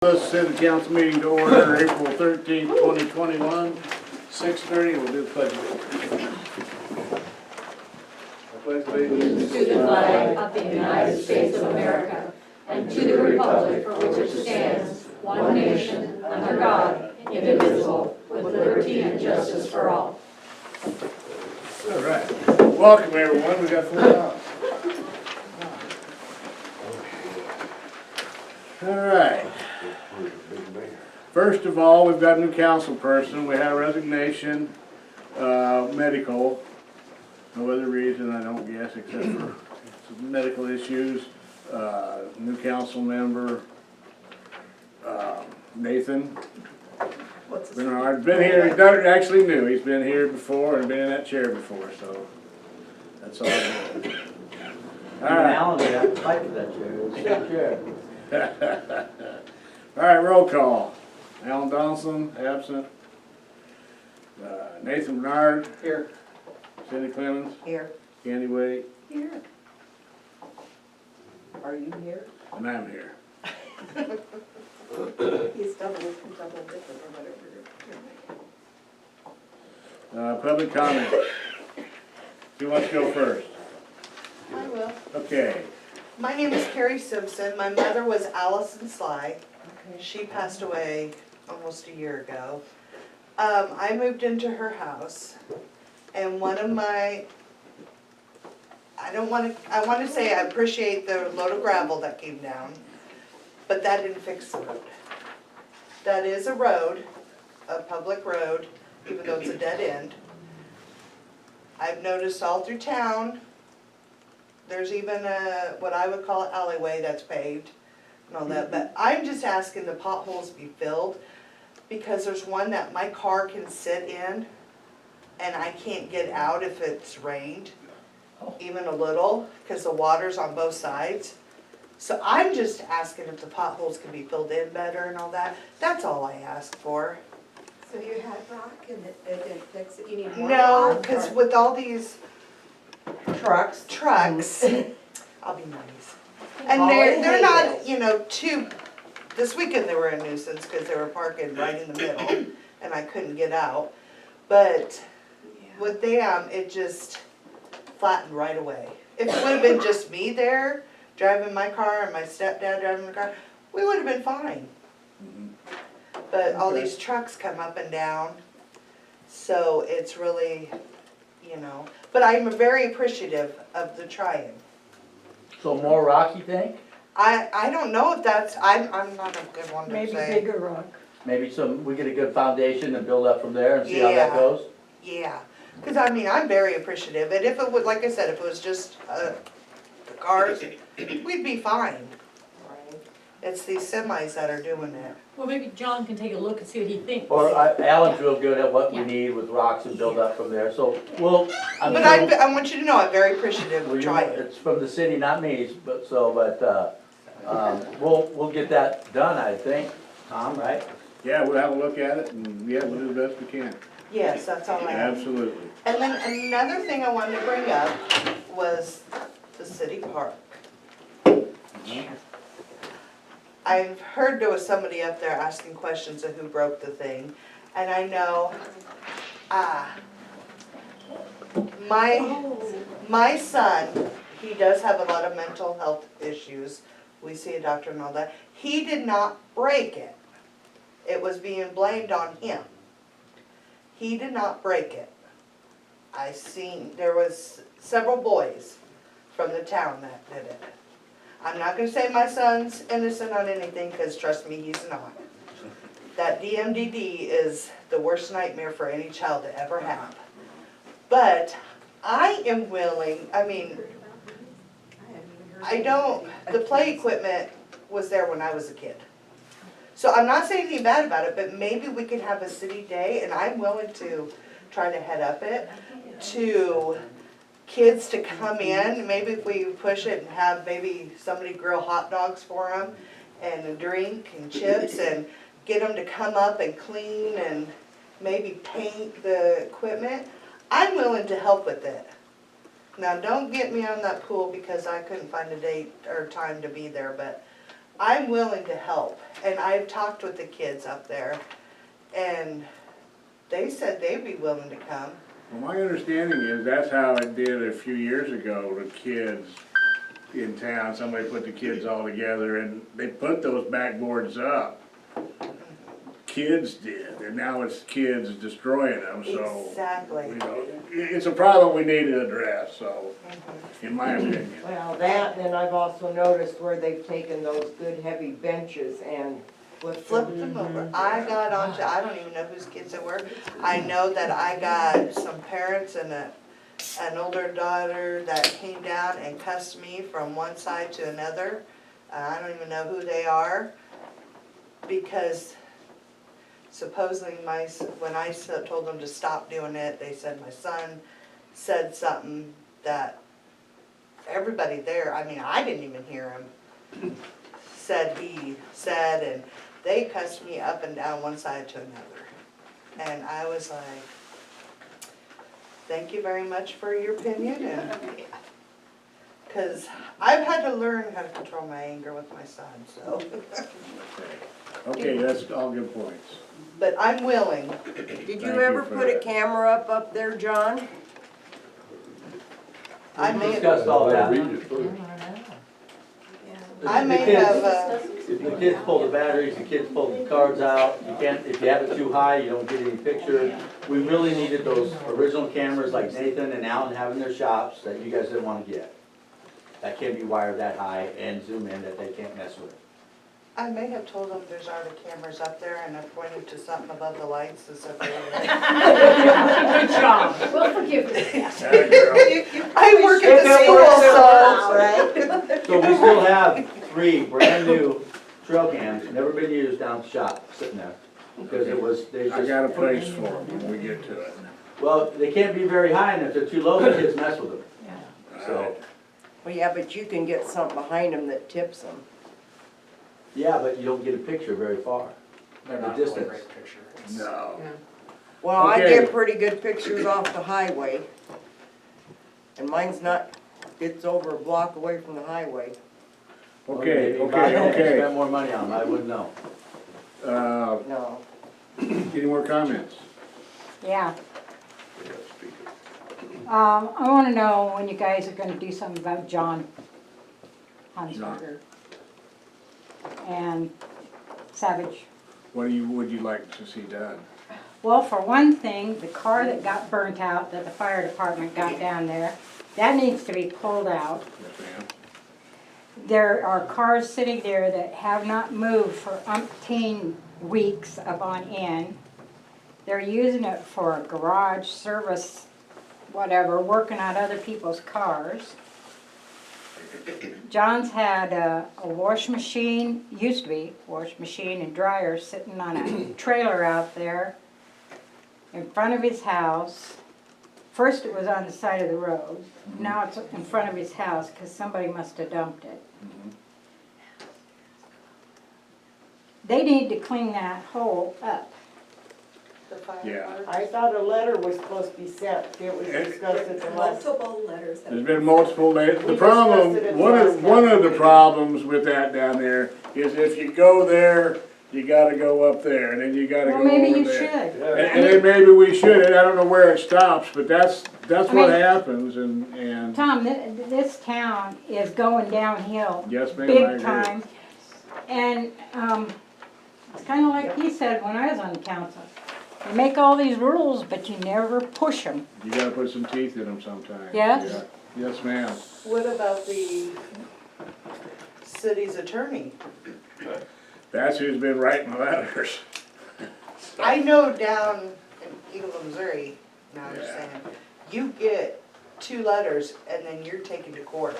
Let's set the council meeting to order, April 13th, 2021, 6:30. We'll do the pledge. To the flag of the United States of America and to the republic for which it stands, one nation, under God, indivisible, with liberty and justice for all. All right. Welcome, everyone. We got 4 hours. All right. First of all, we've got a new council person. We have resignation, medical. No other reason, I don't guess, except for some medical issues. New council member, Nathan Bernard. Been here, he's not actually new. He's been here before and been in that chair before, so that's all I know. All right. Alan did have to fight for that chair. It was a good chair. All right, roll call. Alan Donaldson, absent. Nathan Bernard. Here. Cindy Clemens. Here. Candy Wade. Here. Are you here? And I'm here. He's double different or whatever. Public comment. Who wants to go first? I will. Okay. My name is Carrie Simpson. My mother was Allison Sly. She passed away almost a year ago. I moved into her house, and one of my, I want to say I appreciate the load of gravel that came down, but that didn't fix the road. That is a road, a public road, even though it's a dead end. I've noticed all through town, there's even a, what I would call an alleyway that's paved and all that, but I'm just asking the potholes be filled, because there's one that my car can sit in and I can't get out if it's rained, even a little, because the water's on both sides. So I'm just asking if the potholes can be filled in better and all that. That's all I ask for. So you had rock and it didn't fix it, you need more No, rock? because with all these Trucks. trucks, I'll be nice. And Oh, they're I not, hate you know, this weekend they were a nuisance because they were parking right in the middle and I couldn't get out. But with them, it just flattened right away. If it would have been just me there, driving my car and my stepdad driving the car, we would have been fine. But all Okay. these trucks come up and down, so it's really, you know, but I'm very appreciative of the trying. So more rock, you think? I don't know if that's, I'm not a good one to Maybe say. bigger rock. Maybe we get a good foundation and build up from there and see how that Yeah. goes? Yeah, because I mean, I'm very appreciative, and if it would, like I said, if it was just the cars, we'd be fine. It's these semis that are doing it. Well, maybe John can take a look and see what he thinks. Or Alan's real good at what we Yeah. need with rocks and build up from there, so I'm But sure. I want you to know, I'm very appreciative Well, of you- trying. It's from the city, not me, but we'll get that done, I think, Tom, right? Yeah, we'll have a look at it and yeah, we'll do the best we can. Yes, that's all I have. Absolutely. And then another thing I wanted to bring up was the city park. I've heard there was somebody up there asking questions of who broke the thing, and I know, my son, he does have a lot of mental health issues. We see a doctor and all that. He did not break it. It was being blamed on him. He did not break it. I seen, there was several boys from the town that did it. I'm not gonna say my son's innocent on anything, because trust me, he's not. That DMDD is the worst nightmare for any child to ever have. But I am willing, I mean, the play equipment was there when I was a kid. So I'm not saying anything bad about it, but maybe we could have a city day, and I'm willing to try to head up it, to kids to come in, maybe if we push it and have maybe somebody grill hot dogs for them, and a drink and chips, and get them to come up and clean and maybe paint the equipment. I'm willing to help with it. Now, don't get me on that pool because I couldn't find a date or time to be there, but I'm willing to help, and I've talked with the kids up there, and they said they'd be willing to come. Well, my understanding is that's how it did a few years ago, the kids in town, somebody put the kids all together and they put those backboards up. Kids did, and now it's kids destroying them, so. Exactly. You know, it's a problem we need to address, so, in my opinion. Well, that, and I've also noticed where they've taken those good heavy benches and Flipped them over. I got onto, I don't even know whose kids it were. I know that I got some parents and an older daughter that came down and cussed me from one side to another. I don't even know who they are, because supposedly when I told them to stop doing it, they said my son said something that everybody there, I mean, I didn't even hear him, said he said, and they cussed me up and down one side to another. And I was like, thank you very much for your opinion, and, cause I've had to learn how to control my anger with my son, so. Okay, that's all good points. But I'm willing. Did Thank you you ever for put a that. camera up there, John? I We may have, discussed all that. I may The kids- have, If the kids pull the batteries, the kids pull the cards out, you can't, if you have it too high, you don't get any picture. We really needed those original cameras like Nathan and Alan have in their shops that you guys didn't wanna get. That can't be wired that high and zoom in that they can't mess with. I may have told them there's already cameras up there, and I pointed to something above the lights and said, Good job. We'll forgive you. Atta girl. I work at the If it school, works, it so. works, right? So we still have 3 brand new trail cams, never been used down at the shop, sitting there. Because it was, they I just, got a place for them when we get to it. well, they can't be very high, and if they're too low, the kids mess with them. So, Well, yeah, but you can get something behind them that tips them. yeah, but you don't get a picture very far. They're The not really distance. great picture. No. Well, I Okay. get pretty good pictures off the highway. And mine's not, it's over a block away from the highway. Okay, Maybe buy them and okay. Spend more money on them, I wouldn't know. No. Any more comments? Yeah. I wanna know when you guys are gonna do something about John Hansberger and Savage. What would you like to see done? Well, for one thing, the car that got burnt out, that the fire department got down there, that needs to be pulled out. Yes, ma'am. There are cars sitting there that have not moved for umpteen weeks upon end. They're using it for a garage service, whatever, working on other people's cars. John's had a wash machine, used to be wash machine and dryer sitting on a trailer out there in front of his house. First it was on the side of the road, now it's in front of his house because somebody must have dumped it. They need to clean that hole up. The Yeah. fireworks. I thought a letter was supposed to be sent. It was discussed at the last. Multiple letters. There's been multiple, the We problem, discussed it at one last of the meeting. problems with that down there is if you go there, you gotta go up there, and then you gotta go Well, over there. maybe you should. And then maybe we should, and I don't know where it stops, but that's I what mean- happens, and, Tom, this town is going downhill yes, ma'am, I big agree. time. And, it's kinda like he said when I was on the council. You make all these rules, but you never push them. You gotta put some teeth in them sometime. Yes? Yeah. Yes, ma'am. What about the city's attorney? That's who's been writing letters. I know down in Eagle, Missouri, now I'm just Yeah. saying, you get 2 letters and then you're taken to court.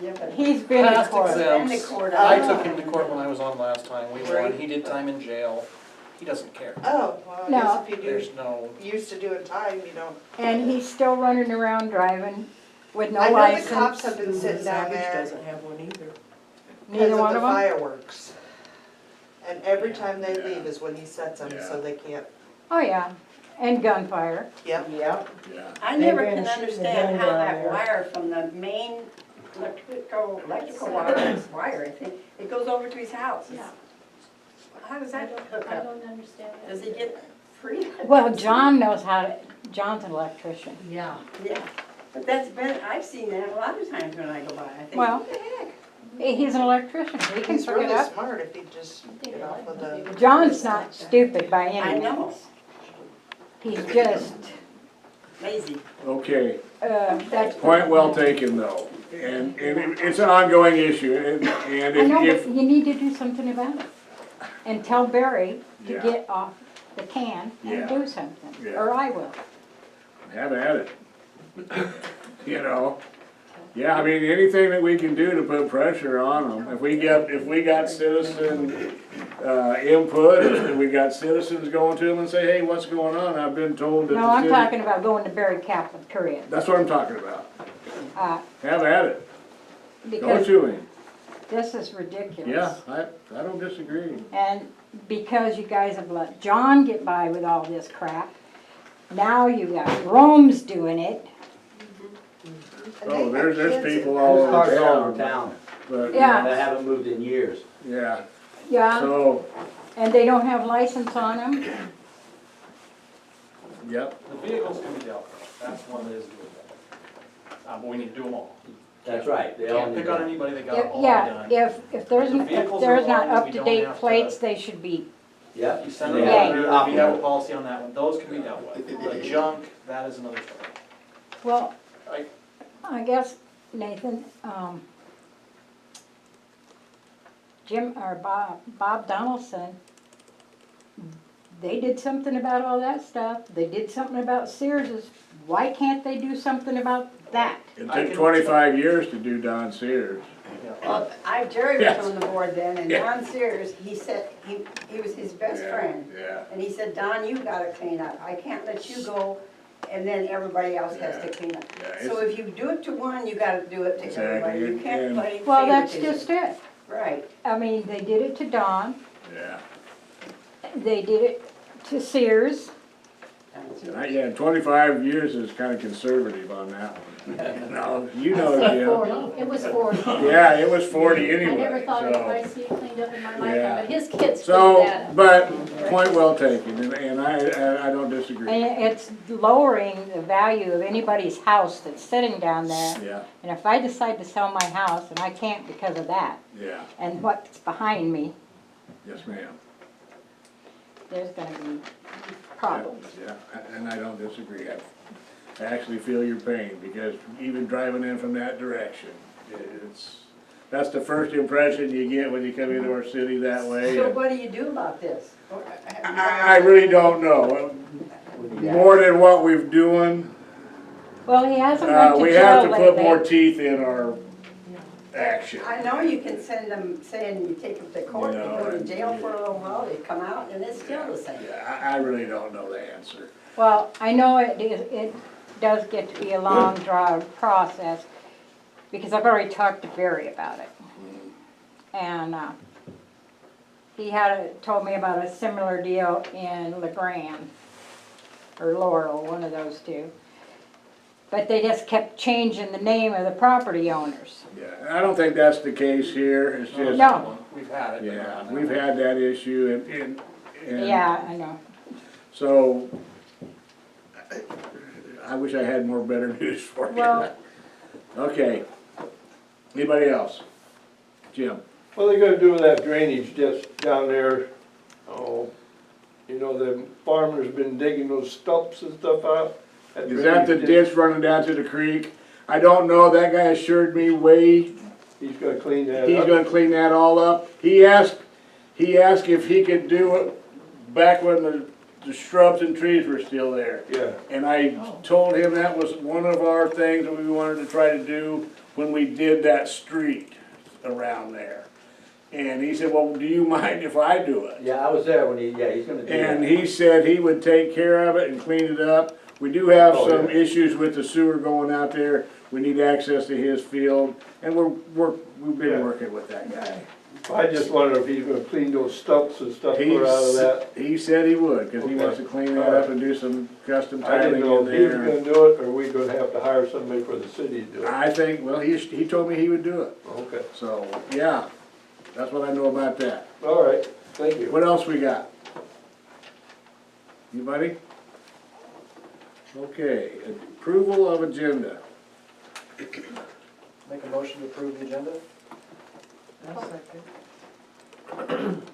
Yeah, but He's been in Past court. exempts. Been to court. I took him to court when I was on last time. We Right. won. He did time in jail. He doesn't care. Oh, well, I No. guess if you There's no, used to doing time, you don't. And he's still running around driving with no I know license. the cops have been sitting down Savage there doesn't have one either. because Neither of one the of them? fireworks. And every time they Yeah. leave is when he sets them, so Yeah. they can't, Oh, yeah, and gunfire. yep. Yep. Yeah. I They've never been can shooting understand the how gun down that there. wire from the main electrical wire, I think. It goes over to his house. Yeah. How does that hook I up? don't understand it. Does he get free? Well, John knows how to, John's an electrician. Yeah. Yeah, but that's been, I've seen that a lot of times when I go by. I think, Well, what the heck? He's an electrician, he can He's hook it really up. smart if he just get off with the. John's not stupid by I any know, means. He's just, lazy. Okay, that's. point well taken though, and it's an ongoing issue, and I know, if, but you need to do something about it. And tell Barry to Yeah. get off the can Yeah. and do something, Yeah. or I will. have at it. You know, yeah, I mean, anything that we can do to put pressure on them, if we got citizen, input, if we got citizens going to them and say, hey, what's going on, I've been told that No, the I'm city. talking about going to Barry Kaplan, period. That's what I'm talking about, Uh, have at it, go because to him, this is ridiculous. yeah, I don't disagree. And because you guys have let John get by with all this crap, now you got Rome's doing it. And Oh, they have there's kids people in all There's cars all over over town But, Yeah. that haven't moved in years. yeah, Yeah, so, and they don't have license on them. yep, The vehicles can be dealt with, that's one that is doable. But we need to do them all. That's right, they all Can't need pick on to. anybody that got it all Yeah, done. if there's, The if vehicles there's are not one that we don't up-to-date have to- plates, they should be, Yep. You send They them have out, to be we have a operable. policy on that one, those can be dealt with. The junk, that is another story. well, I- I guess, Nathan, Jim, or Bob Donaldson, they did something about all that stuff, they did something about Sears's, why can't they do something about that? it I took can- 25 years to do Don Sears. Well, Jerry was Yes. on the board then, and Yeah. Don Sears, he said, he was his best Yeah, friend. Yeah, And he said, Don, you gotta clean up, I can't let you go, and then everybody else has to Yeah. clean up. Yeah, So it's- if you do it to one, you gotta do it to everybody, you Exactly, can't and- play Well, that's favoritism. just it, Right. I mean, they did it to Don, yeah. they did it to Sears, Yeah, 25 years is kind of conservative on that one. No, you know, I said Jim. 40, it was 40. Yeah, it was 40 I anyway, never thought of so. my seat cleaned up in my Yeah. lifetime, but his kids cleaned So, that up. but, point well taken, and I don't disagree. and it's lowering the value of anybody's house that's sitting down there. Yeah, And if I decide to sell my house, and I can't because of that, yeah, and what's behind me, yes, ma'am. there's gonna be problems. Yeah, and I don't disagree. I actually feel your pain, because even driving in from that direction, that's the first impression you get when you come into our city that way. So what do you do about this? I really don't know. More than what we've doing, Well, he hasn't went to we have jail to put more lately. teeth in our action. I know you can send them, saying you take them to court, they No, go to and- jail for a little while, they come out, and it's still the same. Yeah, I really don't know the answer. Well, I know it does get to be a long drawn process, because I've already talked to Barry about it. And, he told me about a similar deal in LeGrand, or Laurel, one of those two. But they just kept changing the name of the property owners. Yeah, I don't think that's the case here, it's just. No. We've had it. but Yeah, not we've now. had that issue, and. Yeah, I know. So, I wish I had more better news for you. Well- Okay. Anybody else? Jim? What are they gonna do with that drainage just down there? Oh, you know, the farmers been digging those stumps and stuff out. Is that the drainage ditch running down to the creek? I don't know, that guy assured me He's gonna clean that he's up. gonna clean that all up. He asked if he could do it back when the shrubs and trees were still there. Yeah, And I told him that was one of our things that we wanted to try to do when we did that street around there. And he said, well, do you mind if I do it? Yeah, I was there when he's gonna do that. And he said he would take care of it and clean it up. We do have Oh, some yeah. issues with the sewer going out there. We need access to his field, and we've been Yeah. working with that guy. I just wonder if he's gonna clean those stumps and stuff clear out of that. He said he would, cause he Okay. wants to clean that up and do some custom I didn't tiling know in if he was there. gonna do it, or we gonna have to hire somebody for the city to do it. I think, well, he told me he would do it, Okay, so, yeah, that's what I know about that. all right, thank you. What else we got? Anybody? Okay, approval of agenda. Make a motion to approve the agenda?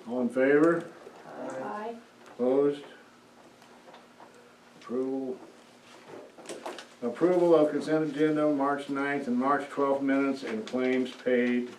All in favor? Aye. Opposed? Approval. Approval of consent agenda, March 9th and March 12th minutes and claims paid.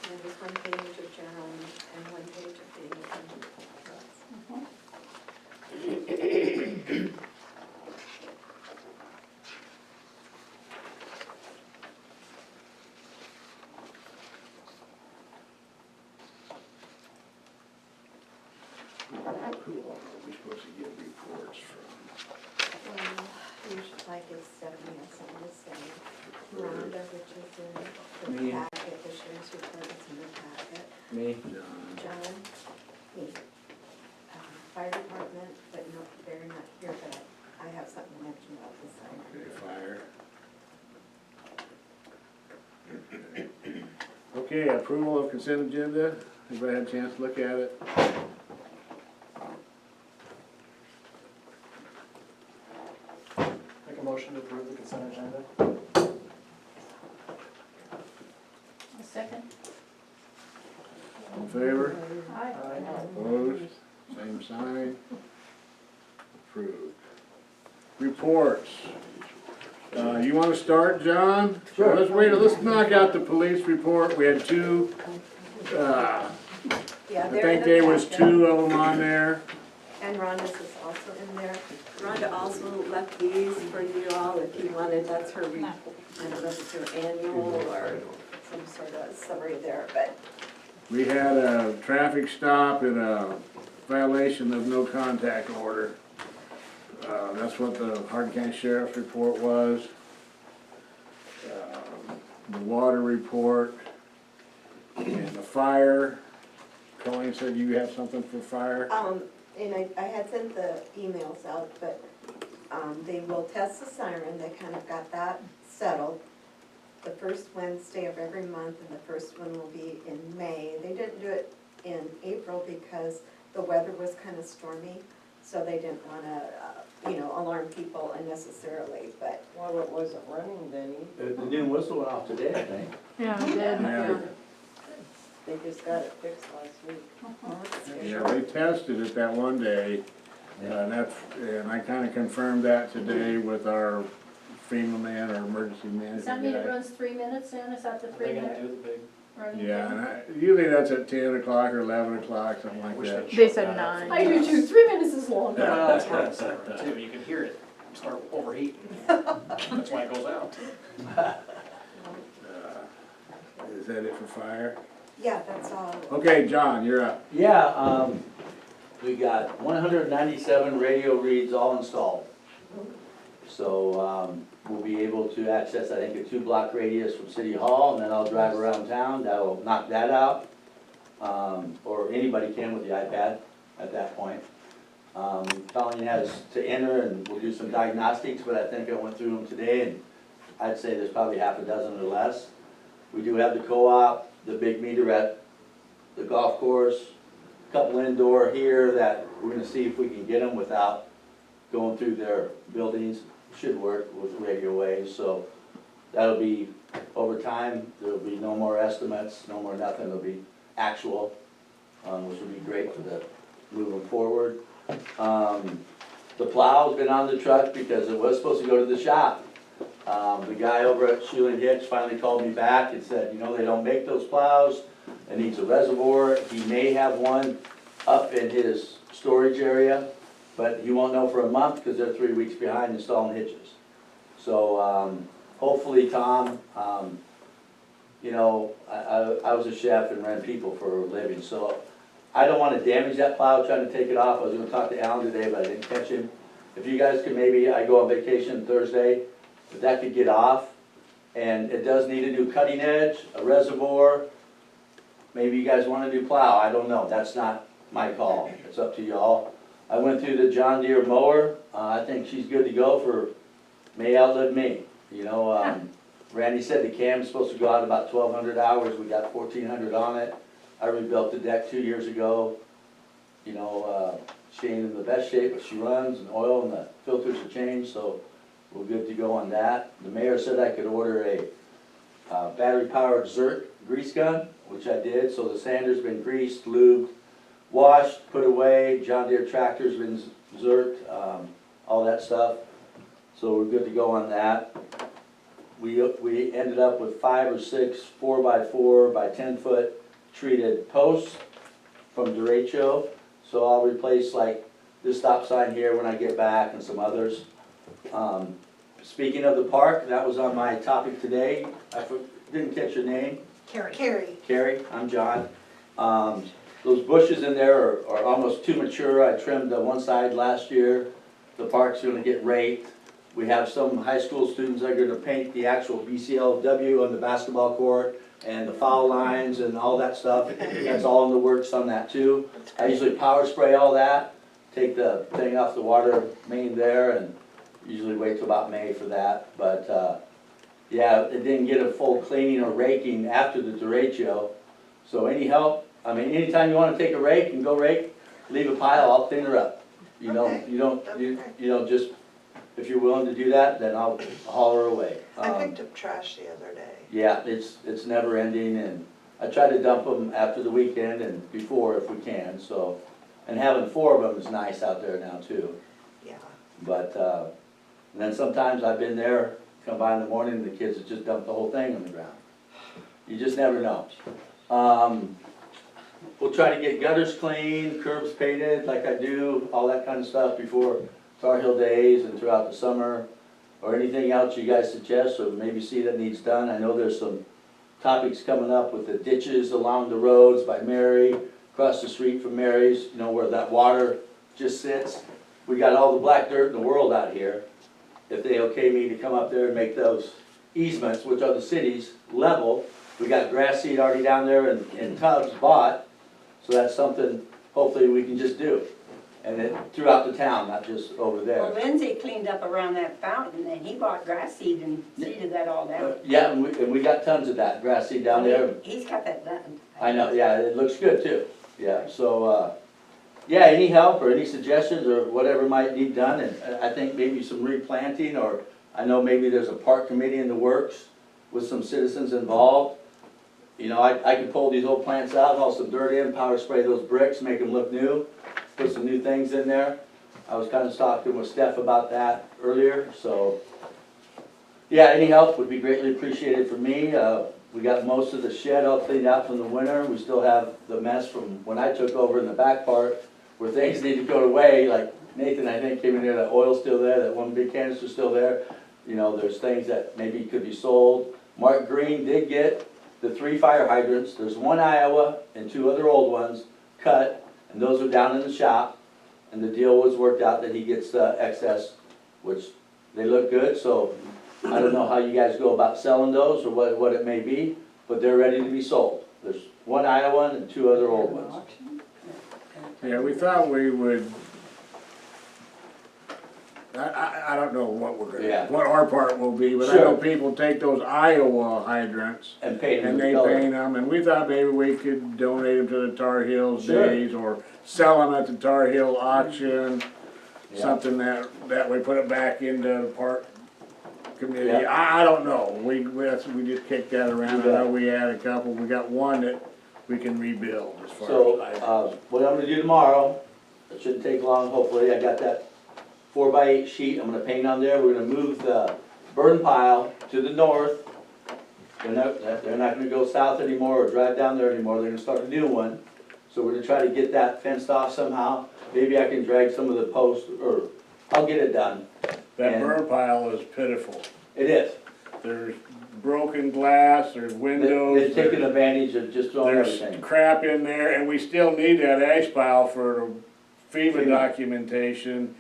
There was one page of general and one page of the independent. Who all are we supposed to get reports from? Well, usually like it's Stephanie, I sent this thing. Rhonda, which is in Me. the packet, the sheriff's report is in the packet. Me? John. John, me. Fire department, but no, they're not here, but I have something to mention about this side. Okay, fire. Okay, approval of consent agenda. Everybody had a chance to look at it? Make a motion to approve the consent agenda? A second. All in favor? Aye. Opposed? Same sign. Approved. Reports. You wanna start, John? Sure. Let's knock out the police report. We had two, I Yeah, they're in think the there was packet. two of them on there. And Rhonda's is also in there. Rhonda also left these for you all if you wanted, that's her, I don't know if it's her annual or some sort of summary there, but We had a traffic stop and a violation of no contact order. That's what the Hardin County Sheriff's report was. The water report and the fire. Colleen said you have something for fire? and I had sent the emails out, but, they will test the siren, they kind of got that settled. The first Wednesday of every month, and the first one will be in May. They didn't do it in April because the weather was kind of stormy, so they didn't wanna, alarm people unnecessarily, but Well, it wasn't running then, The new whistle went off today, I think. Yeah. they just got it fixed last week. Yeah, they tested it that one day, and I kinda confirmed that today with our FEMA man or emergency Does that mean it management guy. runs 3 minutes then? Is that the Are 3 they gonna minute do the big? running? Yeah, thing? and usually that's at 10 o'clock or 11 o'clock, something like Wish that. they'd They shut said that up. 9. I do too, 3 minutes is long. Well, that's what I'm saying too, you can hear it start overheating. That's why it goes out. Is that it for fire? yeah, that's all. Okay, John, you're up. Yeah, we got 197 radio reads all installed. So, we'll be able to access, I think, a 2-block radius from City Hall, and then I'll drive around town, that'll knock that out. Or anybody can with the iPad at that point. Colleen has to enter, and we'll do some diagnostics, but I think I went through them today, and I'd say there's probably half a dozen or less. We do have the co-op, the big meter at the golf course, a couple indoor here that we're gonna see if we can get them without going through their buildings. Should work with radio waves, so that'll be, over time, there'll be no more estimates, no more nothing, it'll be actual, which will be great for the, moving forward. The plow's been on the truck because it was supposed to go to the shop. The guy over at Schulen Hitch finally called me back and said, they don't make those plows, it needs a reservoir. He may have one up in his storage area, but he won't know for a month because they're 3 weeks behind installing hitches. So, hopefully, Tom, you know, I was a chef and ran people for a living, so I don't wanna damage that plow trying to take it off. I was gonna talk to Alan today, but I didn't catch him. If you guys could maybe, I go on vacation Thursday, if that could get off, and it does need a new cutting edge, a reservoir, maybe you guys want a new plow, I don't know, that's not my call, it's up to y'all. I went through the John Deere mower, I think she's good to go for, may outlive me, you know, Randy said the cam's supposed to go out about 1,200 hours, we got 1,400 on it. I rebuilt the deck 2 years ago, you know, she ain't in the best shape, but she runs, and oil and the filters are changed, so we're good to go on that. The mayor said I could order a battery-powered Zert grease gun, which I did, so the sander's been greased, lubed, washed, put away, John Deere tractor's been Zert, all that stuff, so we're good to go on that. We ended up with 5 or 6 4x4 by 10 foot treated posts from derecho. So I'll replace like this stop sign here when I get back and some others. Speaking of the park, that was on my topic today. Didn't catch your name. Carrie. Carrie, I'm John. Those bushes in there are almost too mature. I trimmed one side last year. The park's gonna get raked. We have some high school students that are gonna paint the actual BCLW on the basketball court and the foul lines and all that stuff. That's all in the works on that too. I usually power spray all that, take the thing off the water main there, and usually wait till about May for that. But yeah, it didn't get a full cleaning or raking after the derecho. So any help, I mean, anytime you wanna take a rake and go rake, leave a pile, I'll clean her up. You know, Okay. you don't just, if you're willing to do that, then I'll haul her away. I picked up trash the other day. Yeah, it's never ending, and I try to dump them after the weekend and before if we can, so. And having 4 of them is nice out there now too. Yeah. But, and then sometimes I've been there, come by in the morning, and the kids have just dumped the whole thing on the ground. You just never know. We'll try to get gutters cleaned, curbs painted like I do, all that kind of stuff before Tar Heel days and throughout the summer. Or anything else you guys suggest or maybe see that needs done. I know there's some topics coming up with the ditches along the roads by Mary, across the street from Mary's, you know, where that water just sits. We got all the black dirt in the world out here. If they okay me to come up there and make those easements, which are the cities, level. We got grass seed already down there in tubs bought, so that's something hopefully we can just do. And it throughout the town, not just over there. Well, Lindsay cleaned up around that fountain, and he bought grass seed and seeded that all down. Yeah, and we got tons of that grass seed down there. He's got that done. I know, yeah, it looks good too. Yeah, so, yeah, any help or any suggestions or whatever might need done, and I think maybe some replanting, or I know maybe there's a park committee in the works with some citizens involved. You know, I could pull these old plants out, haul some dirt in, power spray those bricks, make them look new, put some new things in there. I was kind of talking with Steph about that earlier, so. Yeah, any help would be greatly appreciated for me. We got most of the shed all cleaned out from the winter. We still have the mess from when I took over in the back part where things need to go away, like Nathan, I think, came in there, that oil's still there, that one big canister's still there. You know, there's things that maybe could be sold. Mark Green did get the 3 fire hydrants. There's 1 Iowa and 2 other old ones cut, and those are down in the shop. And the deal was worked out that he gets the excess, which they look good, so I don't know how you guys go about selling those or what it may be, but they're ready to be sold. There's 1 Iowa and 2 other old ones. Yeah, we thought we would, I don't know what we're Yeah. gonna, what our part will be, but I know Sure. people take those Iowa hydrants And paint them and with they color. paint them, and we thought maybe we could donate them to the Tar Heels Sure. days, or sell them at the Tar Heel auction, Yeah. something that we put it back into the park committee. Yeah. I don't know, we just kicked that around, I You know bet. we had a couple, we got one that we can rebuild as far So, as hydrants. what I'm gonna do tomorrow, it shouldn't take long, hopefully, I got that 4x8 sheet, I'm gonna paint on there, we're gonna move the burn pile to the north. They're not gonna go south anymore or drive down there anymore, they're gonna start a new one. So we're gonna try to get that fenced off somehow, maybe I can drag some of the posts, or I'll get it done. That and- burn pile is pitiful. It is, There's broken glass, there's windows. They've taken there's- advantage of just throwing There's everything. crap in there, and we still need that ash pile for the FEMA FEMA. documentation.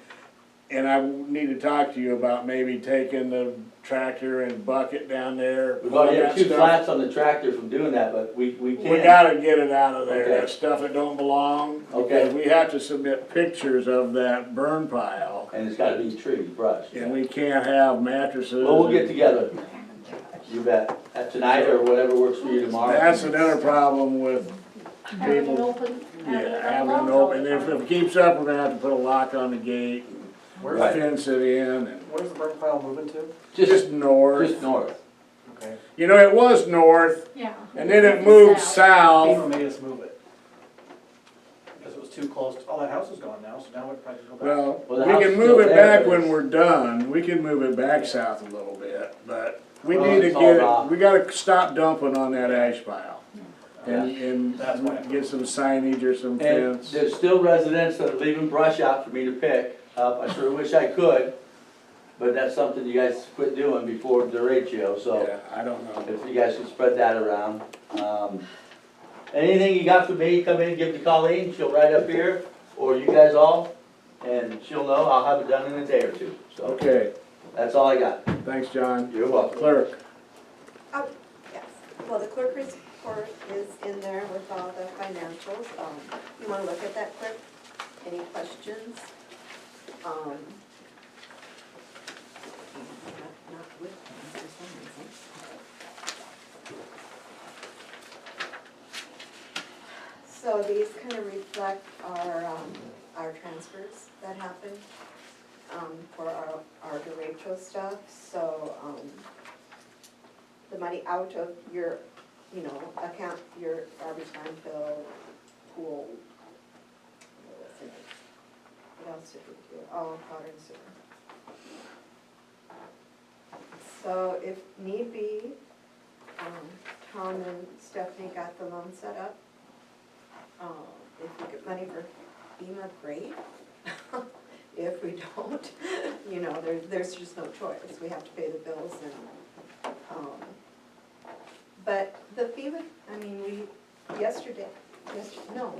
And I need to talk to you about maybe taking the tractor and bucket down there. We've already all had that two stuff. flats on the tractor from doing that, but we We can. gotta get it out of there, Okay. that stuff that don't belong. Okay. Because we have to submit pictures of that burn pile, And it's gotta be tree, brush. and we can't have mattresses. Well, we'll get and- together. You bet. Tonight or whatever works for you tomorrow. That's another problem with Having an people, open, yeah, having having it an unlocked all open, the if time. it keeps up, we're gonna have to put a lock on the gate, Where's, Right. fence it in, and where's the burn pile moving to? just north. Just north. Okay. You know, it was north, Yeah. and then it moved south. FEMA made us move it. Because it was too close, oh, that house is gone now, so now we'd probably go back. Well, Well, the we house can is move still it there, back but when it's- we're done, we can move it back south a little bit, but we Well, need to it's all get rock. it, we gotta stop dumping on that ash pile. That's why. And get some signage or some And fence. there's still residents that are leaving brush out for me to pick up. I sure wish I could, but that's something you guys quit doing before derecho, so Yeah, I don't know. if you guys could spread that around. Anything you got for me, come in and give it to Colleen, she'll write up here, or you guys all, and she'll know, I'll have it done in a day or two. So Okay, that's all I got. thanks, John. You're welcome. Clerk. Oh, yes, well, the clerk report is in there with all the financials. You wanna look at that, clerk? Any questions? Not with me for some reason. So these kind of reflect our transfers that happened, for our derecho stuff, so, the money out of your, account, your garbage landfill, pool, what else did we do? Oh, water and sewer. So if need be, Tom and Stephanie got the loan set up. If we get money for FEMA, great. If we don't, there's just no choice, we have to pay the bills and, but the FEMA, yesterday, no,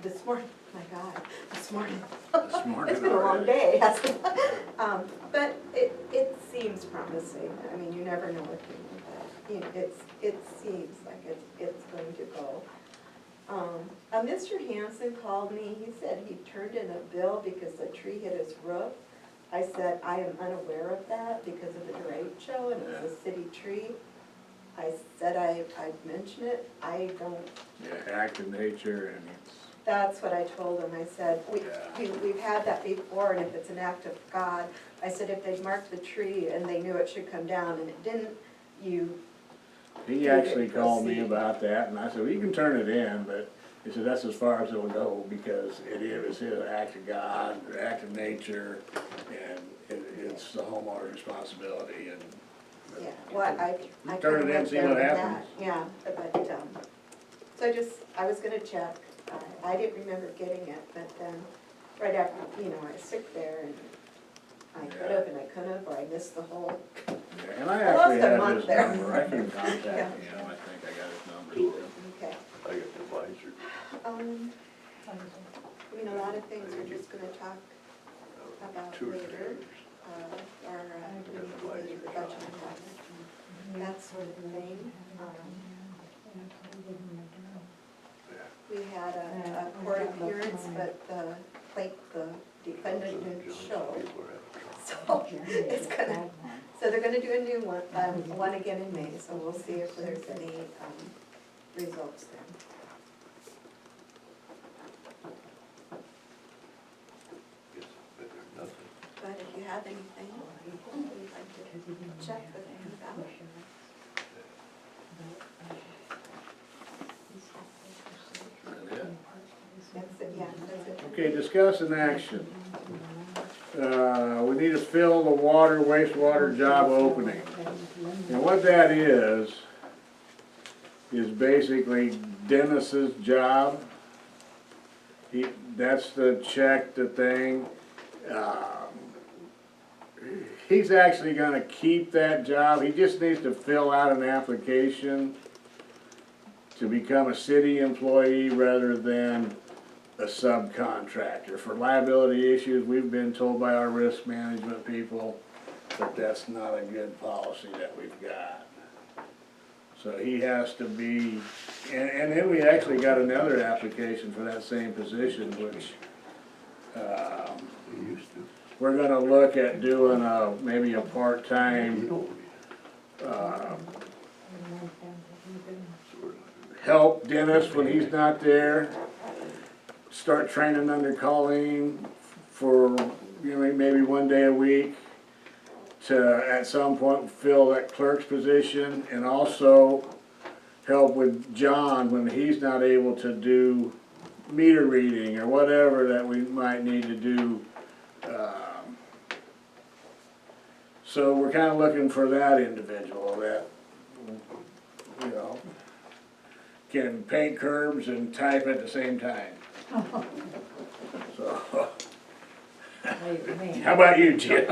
This morning. my God, this morning. This morning It's been a long already. day, hasn't it? But it seems promising, you never know with FEMA, but, it seems like it's going to go. Mr. Hanson called me, he said he turned in a bill because the tree hit his roof. I said, I am unaware of that because of the derecho and it was a city tree. I said I'd mention it, I don't, Yeah, act of nature, and it's, that's what I told him, I said, Yeah. we've had that before, and if it's an act of God, I said, if they marked the tree and they knew it should come down and it didn't, he actually called me Proceed. about that, and I said, well, you can turn it in, but he said, that's as far as it'll go, because it is an act of God, or act of nature, and it's the homeowner's responsibility, and. yeah, well, I Turn couldn't it in, live see there what with that, happens. yeah, but, so I was gonna check, I didn't remember getting it, but then, right after, I was sick there, and I could've and I couldn't, or I missed the whole, Yeah, and I I lost actually a had month his there. number, I can contact Yeah. him, I think I got his number too. okay. I got the advisor. A lot of things we're just gonna talk about Two or three later, others. the budget and that sort of thing. We had a court appearance, but the defendant didn't show, so it's gonna, so they're gonna do a new one again in May, so we'll see if there's any, results then. But if you have anything, we'd like to check with them about. That's it, yeah, that's it. Okay, discuss an action. We need to fill the water, wastewater job opening. And what that is basically Dennis's job. That's the check, the thing. he's actually gonna keep that job, he just needs to fill out an application to become a city employee rather than a subcontractor. For liability issues, we've been told by our risk management people that that's not a good policy that we've got. So he has to be, and then we actually got another application for that same position, which, we're gonna look at doing maybe a part-time, help Dennis when he's not there, start training under Colleen for, maybe one day a week, to at some point fill that clerk's position, and also help with John when he's not able to do meter reading or whatever that we might need to do. So we're kinda looking for that individual that, can paint curbs and type at the same time. So, how about you, Jim?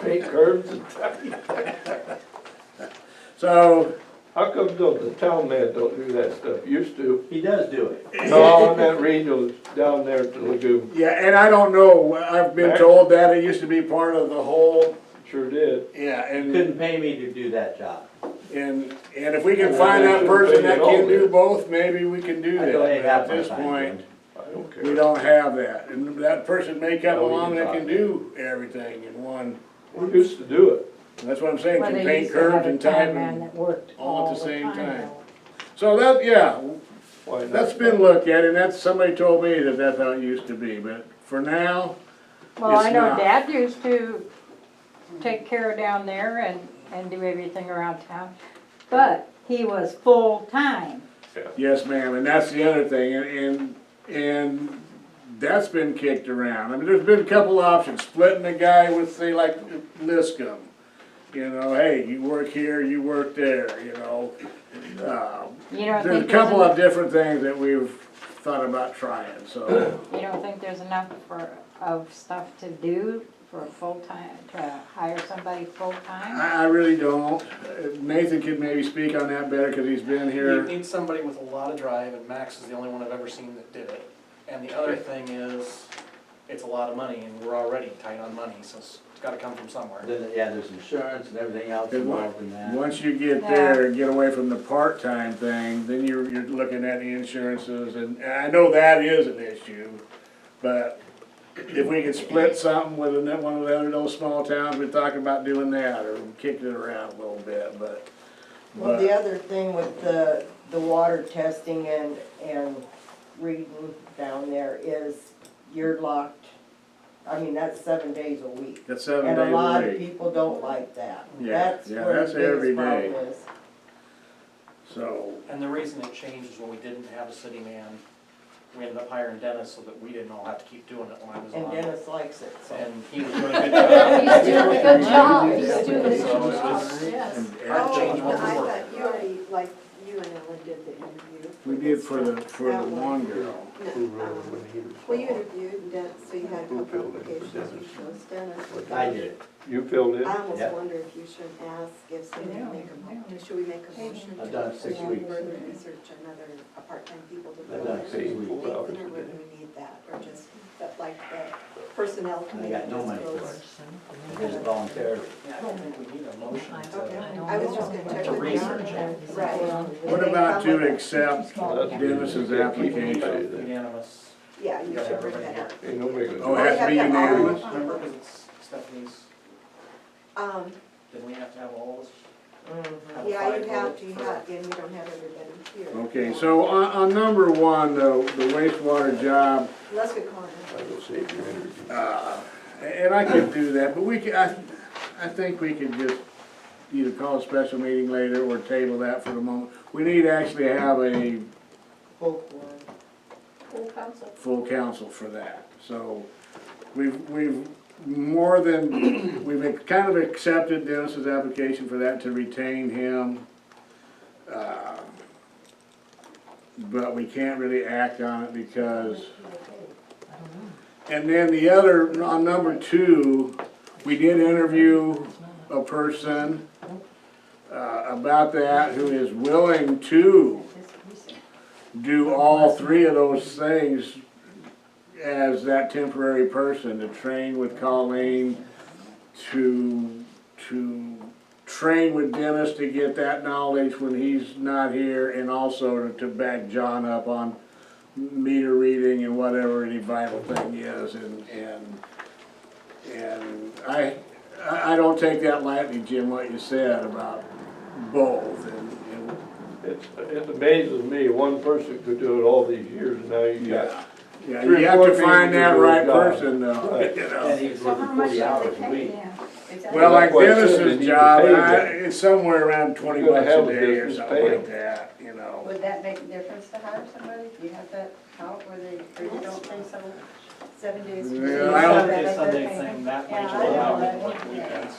Paint curbs and So, how come the town man don't do that stuff? Used to. He does do it. No, on that regional down there at the lagoon. yeah, and I don't know, I've been told that it used to be part of the whole, Sure did. yeah, You and, couldn't pay me to do that job. and if we can find that person that can do both, maybe we can do I that. don't But even at have my this time, point, Jim. I don't we care. don't have that, and that person may come No, we along can that can talk. do everything in one. We used to do it. That's what I'm saying, Well, can they paint used to have curbs a and town type man and that worked all at the all same time. though. So that, yeah, Why not? that's been looked at, and that's, somebody told me that that's how it used to be, but for now, Well, I It's know not. Dad used to take care of down there and do everything around town, but he was full-time. yes, ma'am, and that's the other thing, and that's been kicked around. I mean, there's been a couple options, splitting a guy with, say, like Liscum. Hey, you work here, you work there, You don't There's a think couple there's of different things that we've thought about trying, so. you don't think there's enough of stuff to do for a full-time, to hire somebody full-time? I really don't. Nathan could maybe speak on that better, cause he's been You here. need somebody with a lot of drive, and Max is the only one I've ever seen that did it. And the other thing is, it's a lot of money, and we're already tight on money, so it's gotta come from somewhere. Then, yeah, there's insurance and everything else involved in that. Once you get there and get away from the part-time thing, then you're looking at the insurances, and I know that is an issue, but if we could split something with one of the other those small towns, we're talking about doing that, or kicking it around a little bit, but. Well, the other thing with the water testing and reading down there is you're locked, I mean, that's 7 days a week. That's 7 And days a lot a of week, people don't like that. Yeah, That's yeah, where that's the every biggest day. problem is. so, And the reason it changed is when we didn't have a city man, we ended up hiring Dennis so that we didn't all have to keep doing it when I was And on. Dennis likes it, so. And he was doing a good job. He's doing a good job, he's doing a good So it job, was- yes. and Oh, change no, what I we were. thought you already, like, you and Ellen did the interview. we did for the one girl. No, well, you interviewed, and Dennis, so you had a couple of applications, you chose Dennis. I did it. You filled in? I almost Yeah. wonder if you should ask if somebody make should we make a motion? I've done it 6 weeks. Further research another, part-time people to I've fill done in. it 6 weeks. Full hours Nathan, or a whether day. we need that, or just, like, the personnel I committee got no just money for goes. it. Just voluntarily. Yeah, I don't think we need a motion Okay, to, I was just gonna check to with you. research it. Right. What And about then to come accept That's- Dennis's application? Unanimous. with- Yeah, you should bring that up. Ain't no making. Oh, it has to be You have to have all of unanimous? them. Remember, because it's Stephanie's, didn't we have to have all of us? Mhm. Yeah, you have to, and we don't have everybody here. Okay, so on number one, the wastewater job, Let's get calling. I will save your energy. and I could do that, but we could, I think we could just either call a special meeting later or table that for the moment. We need to actually have a Full quorum. Full council. full council for that. So we've more than, we've kind of accepted Dennis's application for that to retain him. But we can't really act on it because, and then the other, on number two, We did interview a person about that who is willing to do all three of those things as that temporary person, to train with Colleen, to train with Dennis to get that knowledge when he's not here, and also to back John up on meter reading and whatever any vital thing is, and I don't take that lightly, Jim, what you said about both, and It amazes me, one person could do it all these years, and now you got. yeah. Yeah, Three you or have four to people find to that do the right job. person though, Right. you And know. he's So how working much 40 do they hours a pay week. them? Is that- Well, like That's why I said Dennis's they need to job, pay them. it's somewhere around 20 You're gonna bucks a have a day or business, something pay like 'em. that, you know. Would that make a difference to hire somebody? Do you have that out where they, or you don't think so? 7 days. Yeah, I don't- Saturday, Sunday thing, that Yeah, makes I a lot know. of work weekends.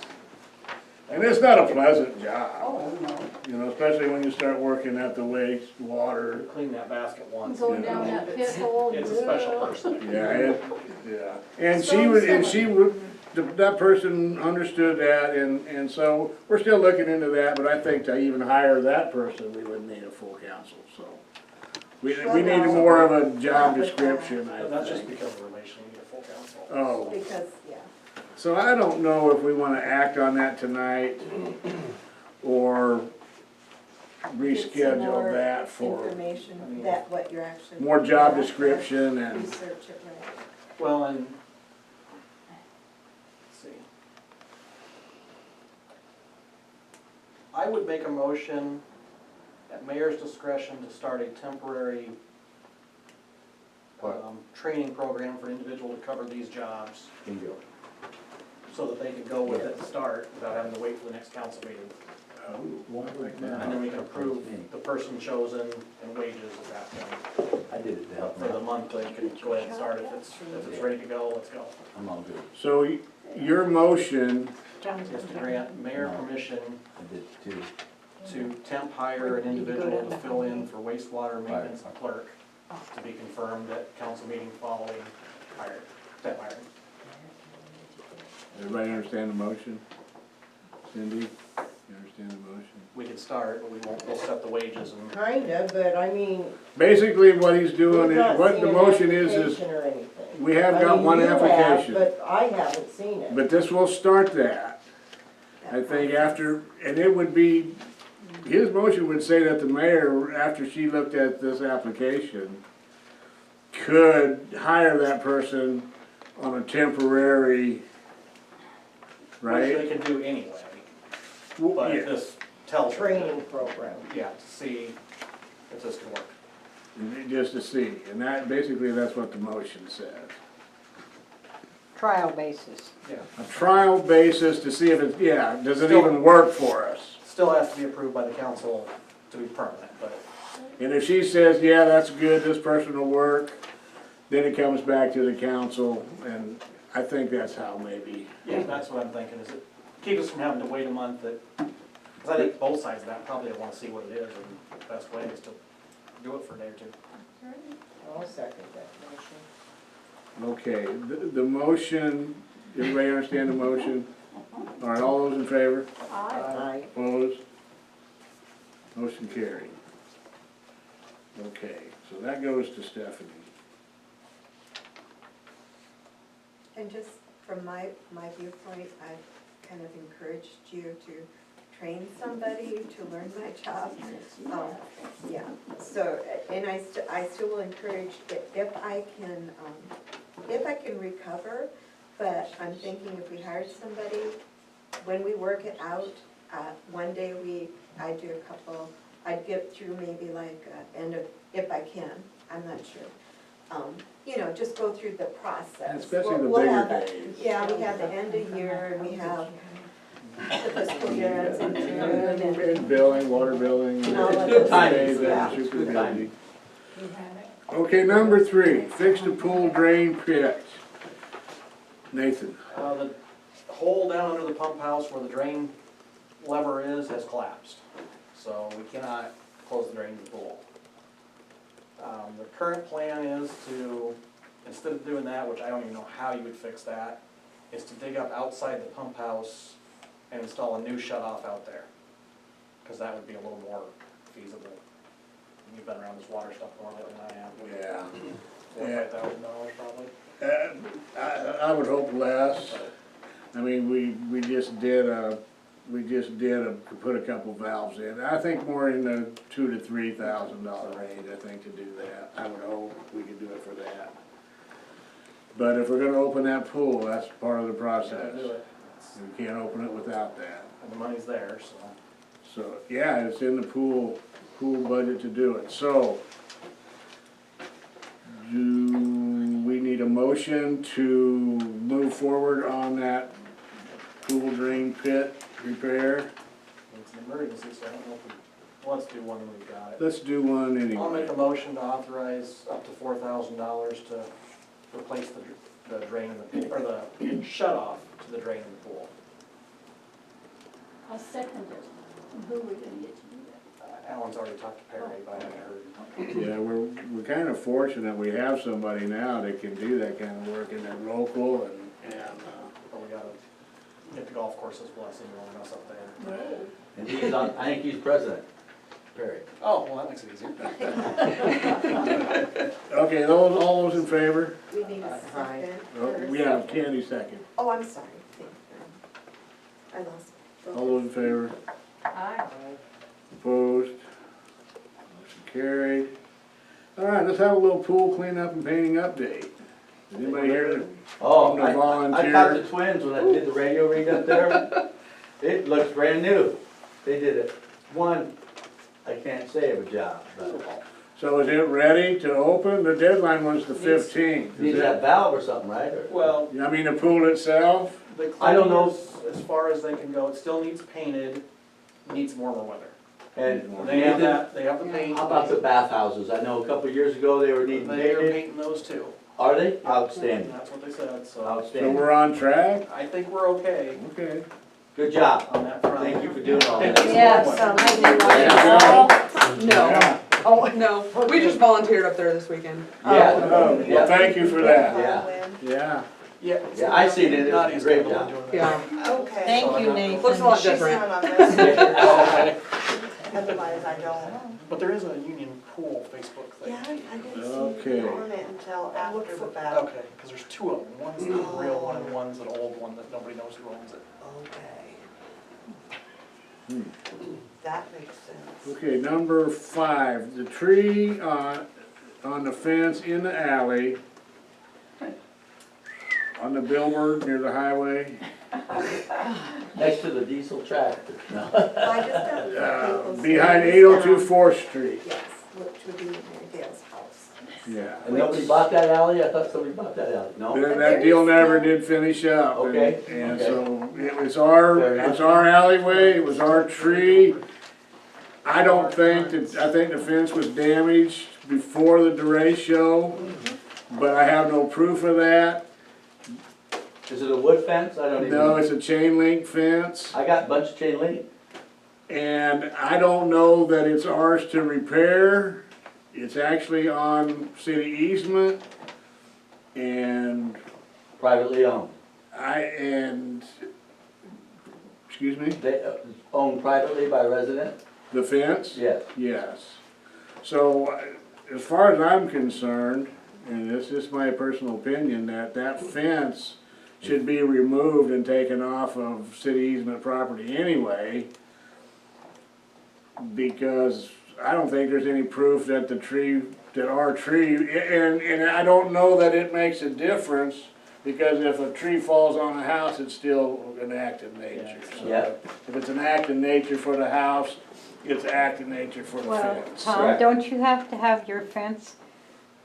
And it's not a pleasant job, Oh, no. you know, especially when you start working at the wastewater. Clean that basket once. Going down that pit hole. It's a special person. Yeah, and she would, that person understood that, and so, we're still looking into that, but I think to even hire that person, we would need a full council, so. We need more of a job description, But I that's just think. because of relation, you need a full council. Oh, Because, yeah. so I don't know if we wanna act on that tonight, or Get some reschedule more that for information, that what you're actually. more job description and. Research it, right. Well, and, let's see. I would make a motion at mayor's discretion to start a temporary training program for individual to cover these jobs, Bingo. so that they could go with it to start without having to wait for the next council meeting. And then we can approve the person chosen and wages at that point. I did it to help For the them. month, they can go ahead and start if it's ready to go, let's go. I'm all good. So your motion, Is to grant mayor permission I did too. to temp hire an individual to fill in for wastewater maintenance clerk, to be confirmed at council meeting following hire, temp hiring. everybody understand the motion? Cindy, you understand the motion? We could start, but we'll set the wages and, Kinda, but I mean, Basically, what he's doing, we've not what seen the an motion is, application or anything. we have I got mean, one you have, application, But I haven't seen it. but this will start that. I think after, and it would be, his motion would say that the mayor, after she looked at this application, could hire that person on a temporary, which right? they can do anyway. Well, But yeah. this tells them, Training program. yeah, to see if this can work. Just to see, and that, basically, that's what the motion says. Trial basis. Yeah. A trial basis to see if it, yeah, does it Still- even work for us? Still has to be approved by the council to be permanent, but And if she says, yeah, that's good, this person will work, then it comes back to the council, and I think that's how maybe. yeah, that's what I'm thinking, is it keep us from having to wait a month that, because I think both sides of that probably want to see what it is, and the best way is to do it for a day or two. I'll second that motion. Okay, the motion, everybody understand the motion? All right, all those in favor? Aye. Opposed? Motion carried. Okay, so that goes to Stephanie. And just from my viewpoint, I kind of encouraged you to train somebody to learn my job. Yeah, so, and I still will encourage that if I can recover, but I'm thinking if we hired somebody, when we work it out, one day I'd do a couple, I'd get through maybe like, end of, if I can, I'm not sure. You know, just go through the process. Especially the We'll bigger have a- days. Yeah, we have the end of year, and we have the fiscal year ends in June, and And billing, water billing. And all It's of good those timing, things, yeah, yeah. it's good timing. Okay, number 3, fix the pool drain pit. Nathan, The hole down under the pump house where the drain lever is has collapsed, so we cannot close the drain to the pool. The current plan is to, instead of doing that, which I don't even know how you would fix that, is to dig up outside the pump house and install a new shut-off out there. Cause that would be a little more feasible. You've been around this water stuff more lately than I have. Yeah. $4,000-5,000 probably. I would hope less. I mean, we just did put a couple valves in. I think more in the $2,000 to $3,000 range, I think, to do that. I would hope we could do it for that. But if we're gonna open that pool, that's part of the process. Gotta do it. We can't open it without that. And the money's there, so. So, yeah, it's in the pool budget to do it. So, do we need a motion to move forward on that pool drain pit repair? It's an emergency, so I don't know if let's do one when we've got it. Let's do one I'll make anyway. a motion to authorize up to $4,000 to replace the drain in the pool, or the shut-off to the drain in the pool. I'll second it. And who are we gonna get to do that? Alan's already talked to Perry, but I haven't heard. Yeah, we're kind of fortunate we have somebody now that can do that kind of work, and they're local But we gotta get the golf course's blessing on us up there. And he's on, I think he's president, Perry. Oh, well, that makes it easier. Okay, all those in favor? We need a second. or- We have Candy second. Oh, I'm sorry. I lost. All those in favor? Aye. Opposed? Motion carried. All right, let's have a little pool cleanup and painting update. Is anybody here to Oh, I'm the I volunteer. caught the twins when I did the radio read up there. It looks brand new. They did it. One, I can't say of a job, but So is it ready to open? The deadline was the 15th. needs that valve or something, right? Or- Well, I mean, the pool itself? the I don't know. cleaning is as far as they can go. It still needs painted, needs warmer weather. And They have that, they have the paint. how about the bathhouses? I know a couple of years ago they were needing They are painted. painting those too. Are they? Outstanding, That's what they said, so So outstanding. we're on track? I think we're okay Okay. Good job. on that front. Thank you for doing all that. Yes, No, Yeah. oh, no, we just volunteered up there this weekend. Yeah, Oh, well, thank you for that. Yeah. Yeah. Yeah. Yeah, I seen it. It was Not a as great good job. doing that. Yeah, Okay. Thank you, Nathan. looks a lot She's different. not on this picture, Okay. otherwise I don't. But there is a Union Pool Facebook thing. Yeah, I didn't Okay. see on it until after the fact. Okay, because there's two of them. One's the real one and one's an old one that nobody knows who owns it. Okay. That makes sense. Okay, number 5, the tree on the fence in the alley, on the billboard near the highway, Next to the diesel tractor. No. I just got Maple's behind name 802 down. 4th Street. Yes, which would be Mary Dale's house. Yeah. And nobody bought that alley? I thought somebody bought that alley. No? That deal never did finish up. and- Okay, And okay. so it was our, Fair enough. it's our alleyway, it was our tree. I don't think that, I think the fence was damaged before the derecho, but I have no proof of that. Is it a wood fence? I don't even No, know. it's a chain link fence. I got a bunch of chain link. And I don't know that it's ours to repair. It's actually on city easement. And Privately owned. excuse me, They owned privately by resident? the fence? Yes. Yes. So, as far as I'm concerned, and this is my personal opinion, that fence should be removed and taken off of city easement property anyway, because I don't think there's any proof that our tree, and I don't know that it makes a difference, because if a tree falls on a house, it's still an act of nature. So Yeah. if it's an act of nature for the house, it's act of nature for the Well, fence. Tom, Correct. don't you have to have your fence,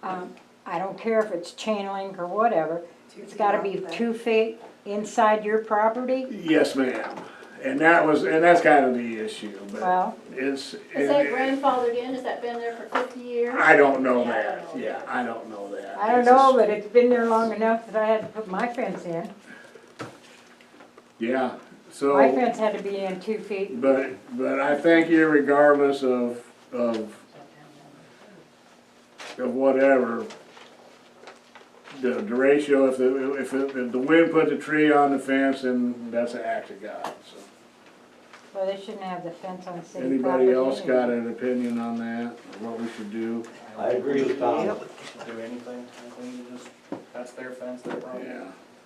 I don't care if it's chain link or whatever, it's gotta be 2 feet inside your property? Yes, ma'am. And that's kind of the issue, but Well, it's. Is that grandfathered in? Has that been there for 50 years? I don't know Yeah, I that, don't know. yeah, I don't know that. I don't It's just- know, but it's been there long enough that I had to put my fence in. Yeah, My so, fence had to be in 2 feet. but I think irregardless of whatever, the ratio, if the wind put the tree on the fence, then that's an act of God, so. Well, they shouldn't have the fence on city property. Anybody else anyway. got an opinion on that, or what we should do? I agree with Tom. Do anything, I think you just, that's their fence, their problem. Yeah,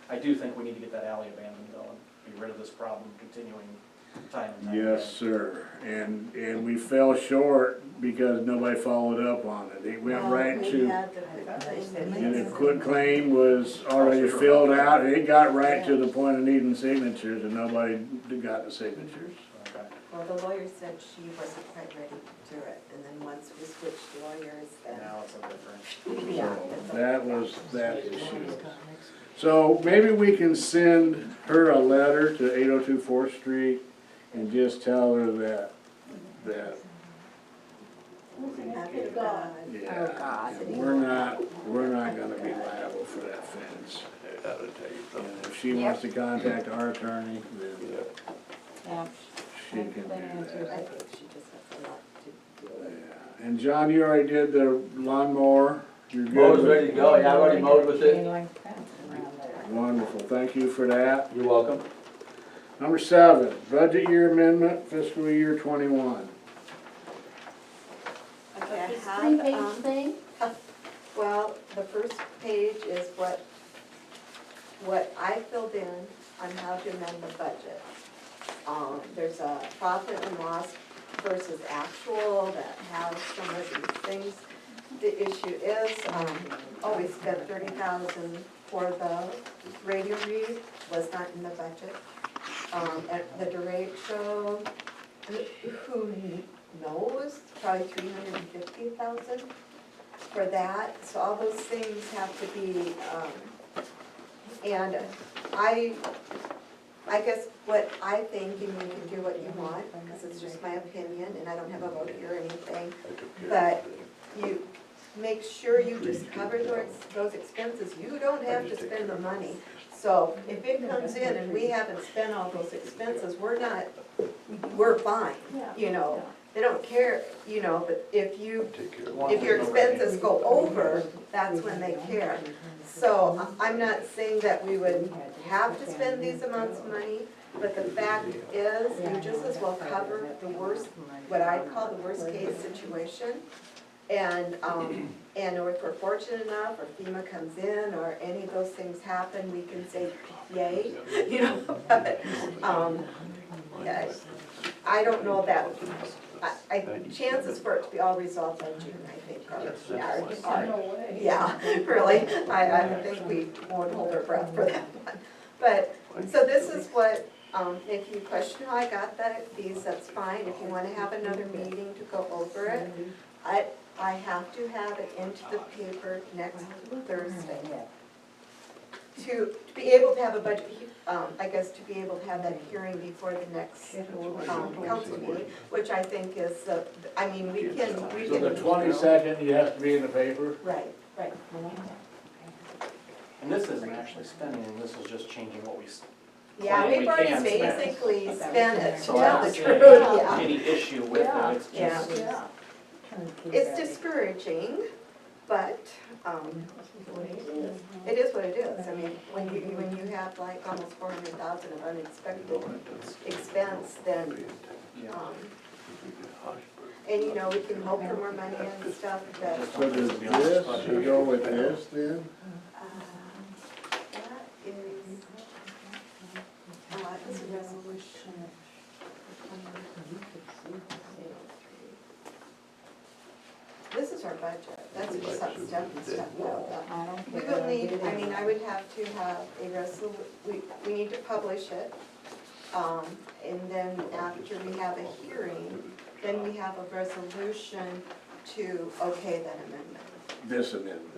I do think we need to get that alley abandoned though, and be rid of this problem continuing time and time again. yes, sir, and we fell short because nobody followed up on it, it went right We to, had the quick and the claim. quit claim was already filled out, and it got right to the point of needing signatures, and nobody got the signatures. Okay. Well, the lawyer said she wasn't quite ready to do it, and then once we switched lawyers, then, Now it's a different. yeah. That was that issue. So maybe we can send her a letter to 802 4th Street and just tell her that, After God. yeah, Oh, God. we're not gonna be liable for that fence. And if she wants to contact our attorney, then Yeah. she can do That answers that. I think she just has a lot to do. Yeah. And John, you already did the lawnmower, you're good? Mower's with- ready to go, yeah, I already mowed with it. Chain link fence around there. Wonderful, thank you for that. You're welcome. Number 7, budget year amendment, fiscal year 21. Okay, I This have, three-page thing, well, the first page is what I filled in on how to amend the budget. There's a profit and loss versus actual that has some of these things. The issue is, we spent 30,000 for the radio read, was not in the budget. At the derecho, who knows, probably 350,000 for that. So all those things have to be, and I guess what I think, and you can do what you want, because it's just my opinion, and I don't have a vote here or anything, but you make sure you just cover those expenses. You don't have to spend the money. So if it comes in and we haven't spent all those expenses, we're fine, you know. They don't care, you know, but if your expenses go over, that's when they care. So I'm not saying that we would have to spend these amounts of money, but the fact is, you just as well cover the worst, what I call the worst case situation. And if we're fortunate enough, or FEMA comes in, or any of those things happen, we can say yay, you know, but, I don't know that, chances for it to be all resolved by June, I think, are, yeah, really, I think we won't hold our breath for that one. But, so this is what, if you question how I got these, that's fine. If you wanna have another meeting to go over it, I have to have it into the paper next Thursday. To be able to have a budget, I guess to be able to have that hearing before the next, council meeting, which I think is, I mean, we can. So the 22nd, you have to be in the paper? Right. And this isn't actually spending, this is just changing what we. Yeah, We we've already can spend. basically spent it, to So tell I the don't truth, see yeah. any issue with it, it's Yeah. just, It's discouraging, but, it is what it is. I mean, when you have like almost 400,000 of unexpected expense, then, yeah. and you know, we can hope for more money and stuff, but. So does this, you go with this then? That is a resolution. This is our budget, that's just some stuff and stuff like that. I don't We care. will need, I mean, I would have to have a we need to publish it. And then after we have a hearing, then we have a resolution to okay that amendment. This amendment?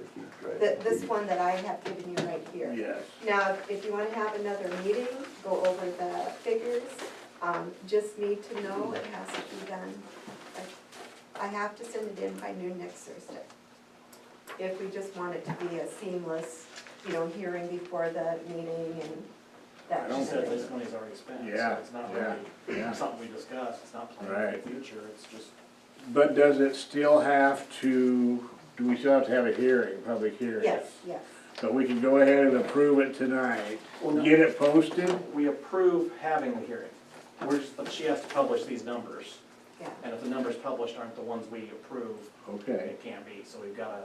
This one that I have given you right here. Yes. Now, if you want to have another meeting, go over the figures, just need to know it has to be done. I have to send it in by noon next Thursday. If we just want it to be a seamless, you know, hearing before the meeting and that. I She don't said this money's already spent, so Yeah, it's not yeah, really yeah. something we discussed, it's not planning Right. for the future, it's just. But does it still have to, do we still have to have a hearing, public hearing? Yes, yes. So we can go ahead and approve it tonight, Well, no. get it posted. We approve having the hearing. But she has to publish these numbers. Yeah. And if the numbers published aren't the ones we approve, Okay, it can't be, so we've gotta,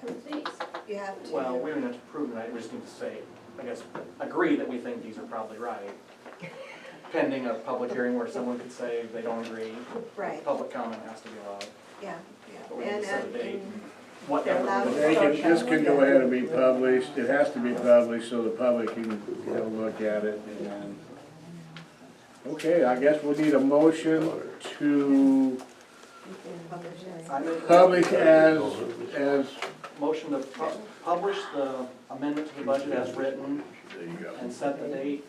Who's these? You have to. well, we don't have to prove tonight, we just need to say, I guess, agree that we think these are probably right. Pending a public hearing where someone could say they don't agree, Right, public comment has to be allowed. yeah, But we yeah. need to set a And, date. and Whatever. They're allowed they can, this can go ahead and be published, it has to be published so the public can, look at it and then. Okay, I guess we'll need a motion to I make publish as, motion to publish the amendment to the budget as written there you go. and set the date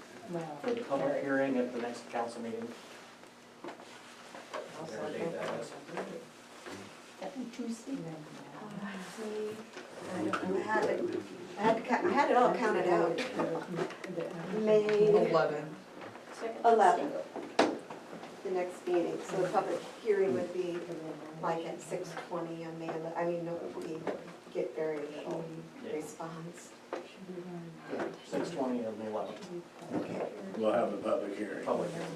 for the public hearing at the next council meeting. Whatever date that is. Tuesday? I had it all counted out. May 11. 11th, the next meeting, so the public hearing would be like at 6:20 on May 11th. I mean, we get very little response. 6:20 and the 11th, Okay. We'll have the public hearing. public hearing.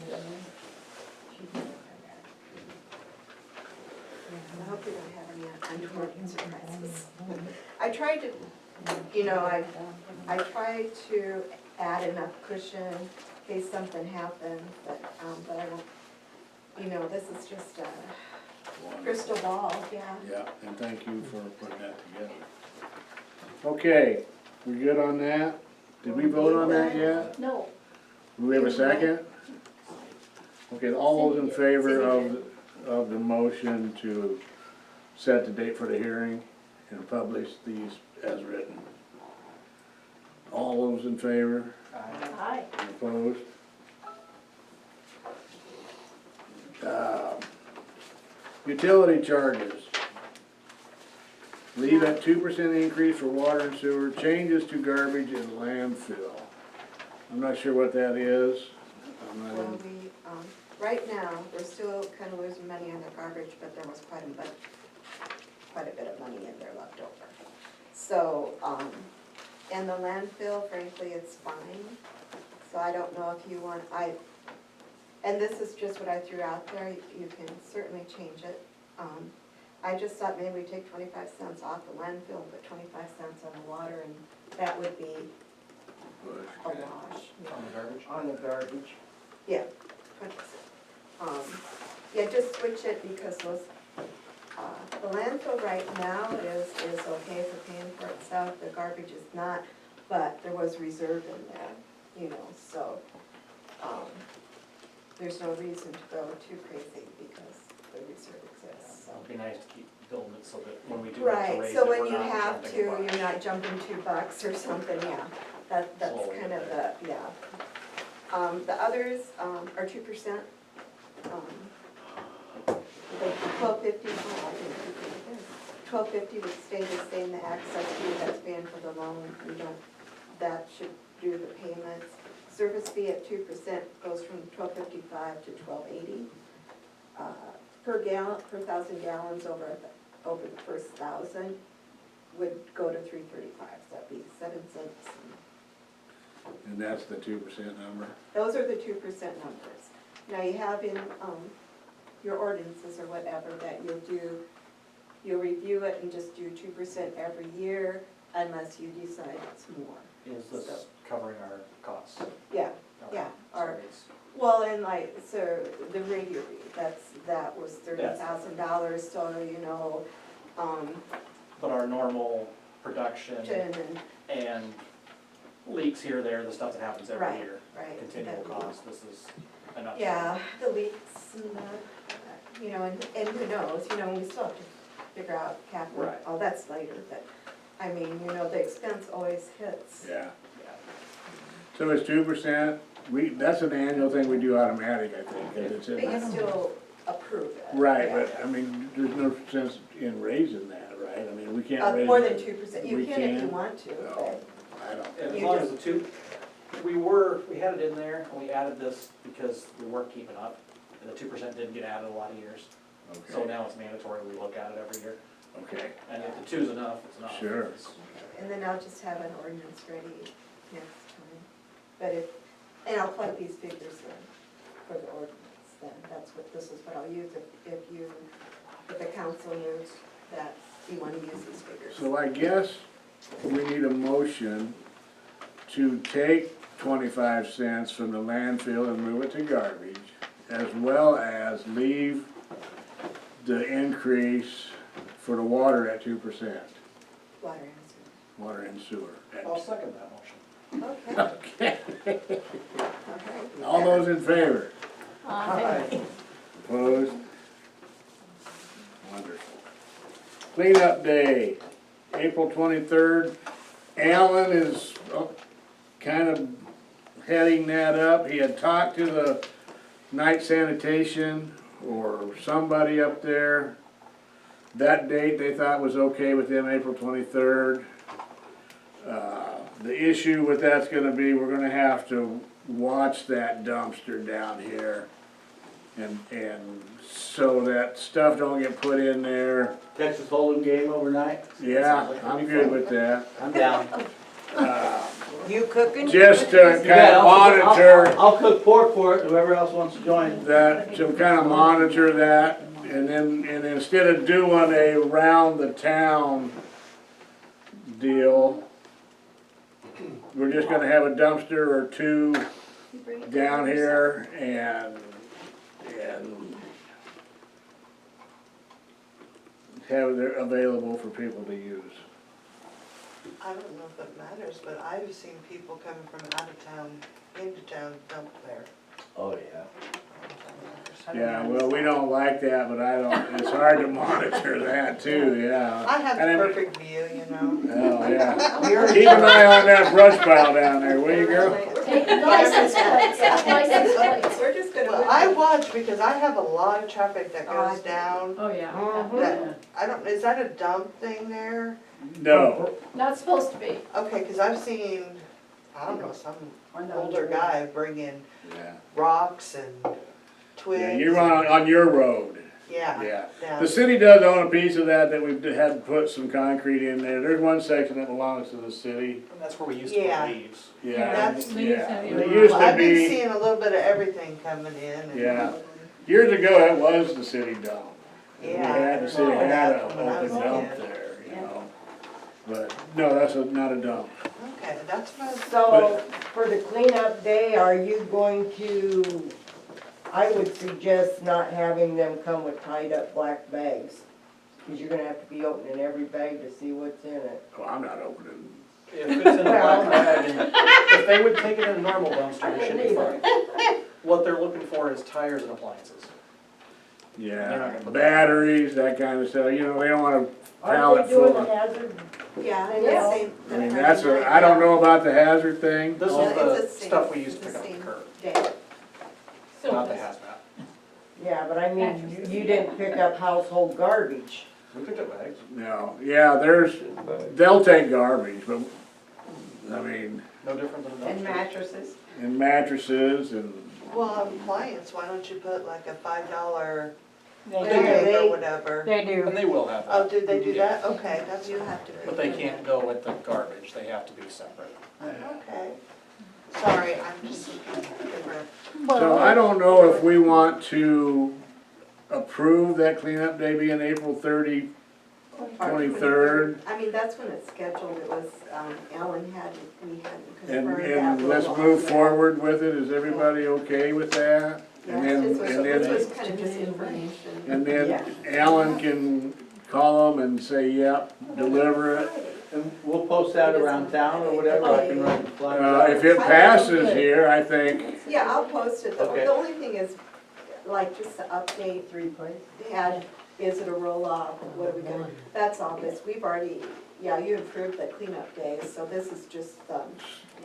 I hope we don't have any untoward surprises. I tried to, I tried to add enough cushion in case something happened, but I don't, this is just a crystal ball, yeah. Yeah, and thank you for putting that together. Okay, we good on that? Did we vote on that yet? No. Do we have a second? Okay, all those in favor of the motion to set the date for the hearing and publish these as written? All those in favor? Aye. Opposed? Utility charges. Leave at 2% increase for water and sewer, changes to garbage and landfill. I'm not sure what that is. I'm not Well, in- we, right now, we're still kind of losing money on the garbage, but there was quite a bit of money in there left over. So, and the landfill, frankly, it's fine. So I don't know if you want, and this is just what I threw out there, you can certainly change it. I just thought maybe we'd take 25 cents off the landfill, but 25 cents on the water, and that would be a wash. On the garbage? On the garbage. Yeah, 20 cents. Yeah, just switch it because those, the landfill right now is okay for paying for itself, the garbage is not, but there was reserve in there, so, there's no reason to go too crazy because the reserve exists, so. It'd be nice to keep building it so that when we do have to Right, raise it, so when we're you not have jumping to, a buck. you're not jumping $2 or something, yeah, that's Slowly, kind of okay. the, yeah. The others, are 2%. Like 1250, would stay the same, the access fee that's been for the loan, that should do the payments. Service fee at 2% goes from $12.55 to $12.80. Per 1,000 gallons over the first 1,000 would go to $3.35, so that'd be 7 cents. And that's the 2% number? Those are the 2% numbers. Now you have in, your ordinances or whatever that you'll review it and just do 2% every year unless you decide it's more. Is this covering our costs? Yeah, Okay. yeah, So our, it's- well, and like, so the radio read, that was $30,000, so, But our normal production and, and leaks here, there, the stuff that happens every Right, year. right. Continual cost, this is enough. yeah, the leaks and and who knows, we still have to figure out capital. Right. Oh, that's later, but, the expense always hits. Yeah. Yeah. So it's 2%, that's an annual thing we do automatic, I think, 'cause it's in. But you still approve it. Right, yeah. but, there's no sense in raising that, right? We can't raise. More it. than 2%, you We can if you can? want to, No, but, I don't. As You long just- as the two, we had it in there, and we added this because we weren't keeping up, and the 2% didn't get added a lot of years. So Okay. now it's mandatory, we look at it every year. Okay, And if the two's enough, it's enough. Sure. And then I'll just have an ordinance ready next time. But if, and I'll plug these figures in for the ordinance then. That's what, this is what I'll use if the council knows that you wanna use these figures. so I guess we need a motion to take 25 cents from the landfill and move it to garbage, as well as leave the increase for the water at 2%, Water and water and sewer. I'll second that motion. sewer. Okay, Okay, all right. all those in favor? Aye. Opposed? Wonderful. Cleanup day, April 23rd. Alan is kind of heading that up. He had talked to the night sanitation or somebody up there. That date they thought was okay with them, April 23rd. The issue with that's gonna be, we're gonna have to watch that dumpster down here. And so that stuff don't get put in there. Texas Hold'em game overnight, Yeah, I'm good with that. I'm down. You cooking? Just to You kind bet, of I'll- monitor I'll cook pork for it, whoever else wants to join. that, to kind of monitor that. And then, and instead of doing a round the town deal, we're just gonna have a dumpster or two You bring it down yourself. here and have it available for people to use. I don't know if it matters, but I've seen people coming from out of town, into town, dump there. Oh, yeah. Yeah, well, we don't like that, but I don't, it's hard to monitor that too, yeah. I have And the then- perfect view, you know. Oh, yeah. Keep an eye on that brush pile down there, will you, girl? Take the license plates, license plates. We're just gonna. Well, I watch because I have a lot of traffic that goes down. Oh, yeah. That, I don't, is that a dump thing there? No, Not supposed to be. Okay, cause I've seen, I don't know, some older guy bring in yeah, rocks and twigs. yeah, you're on your road, Yeah, yeah. yeah. The city does own a piece of that we've had to put some concrete in there. There's one section that belongs to the city, And that's where we used to Yeah. put leaves. yeah, That's- yeah. Leaves, It used Well, to I've been be, seeing a little bit of everything coming in and. yeah. Years ago, it was the city dump. We Yeah. had, the city I remember had that an when I was open a dump kid. there, you know. But, no, that's not a dump. Okay, that's what I was. So, for the cleanup day, are you going to, I would suggest not having them come with tied up black bags. Cause you're gonna have to be opening every bag to see what's in it. Oh, I'm not opening. If it's in a black bag, and if they would take it in a normal dumpster, it should be fine. What they're looking for is tires and appliances. They're not Yeah, gonna put that. batteries, that kind of stuff, you know, they don't want a Aren't pallet they doing full the of. hazard? Yeah, and Yeah. the same. I mean, that's I don't know about the hazard thing. This Yeah, is the it's the same- stuff we used to it's pick the up at the same curb, day. not the hazmat. Yeah, but I mean, you didn't pick up household garbage. We picked up bags, No, yeah, they'll take garbage, but, I mean, no different than a dumpster. And mattresses. and mattresses and, Well, appliance, why don't you put like a $5 They bag do, or whatever? they do. And they will have Oh, that, did they do that? Okay, that's. You have to. but they can't go with the garbage, they have to be separate. Okay. Sorry, I'm just different. so I don't know if we want to approve that cleanup day being April 23rd. I mean, that's when it's scheduled, it was, Alan had, we hadn't And, confirmed that. and let's we'll move also- forward with it, is everybody okay with that? Yeah, And then, this was, and this then, was kind of just information. and then Alan can call them and say, yep, deliver it. And we'll post that around town or whatever, I can write the flyer. If it passes here, I think, Yeah, I'll post it, Okay. the only thing is, like, just to update, Dad, is it a roll-off, what are we gonna, that's all this, we've already, yeah, you approved the cleanup days, so this is just,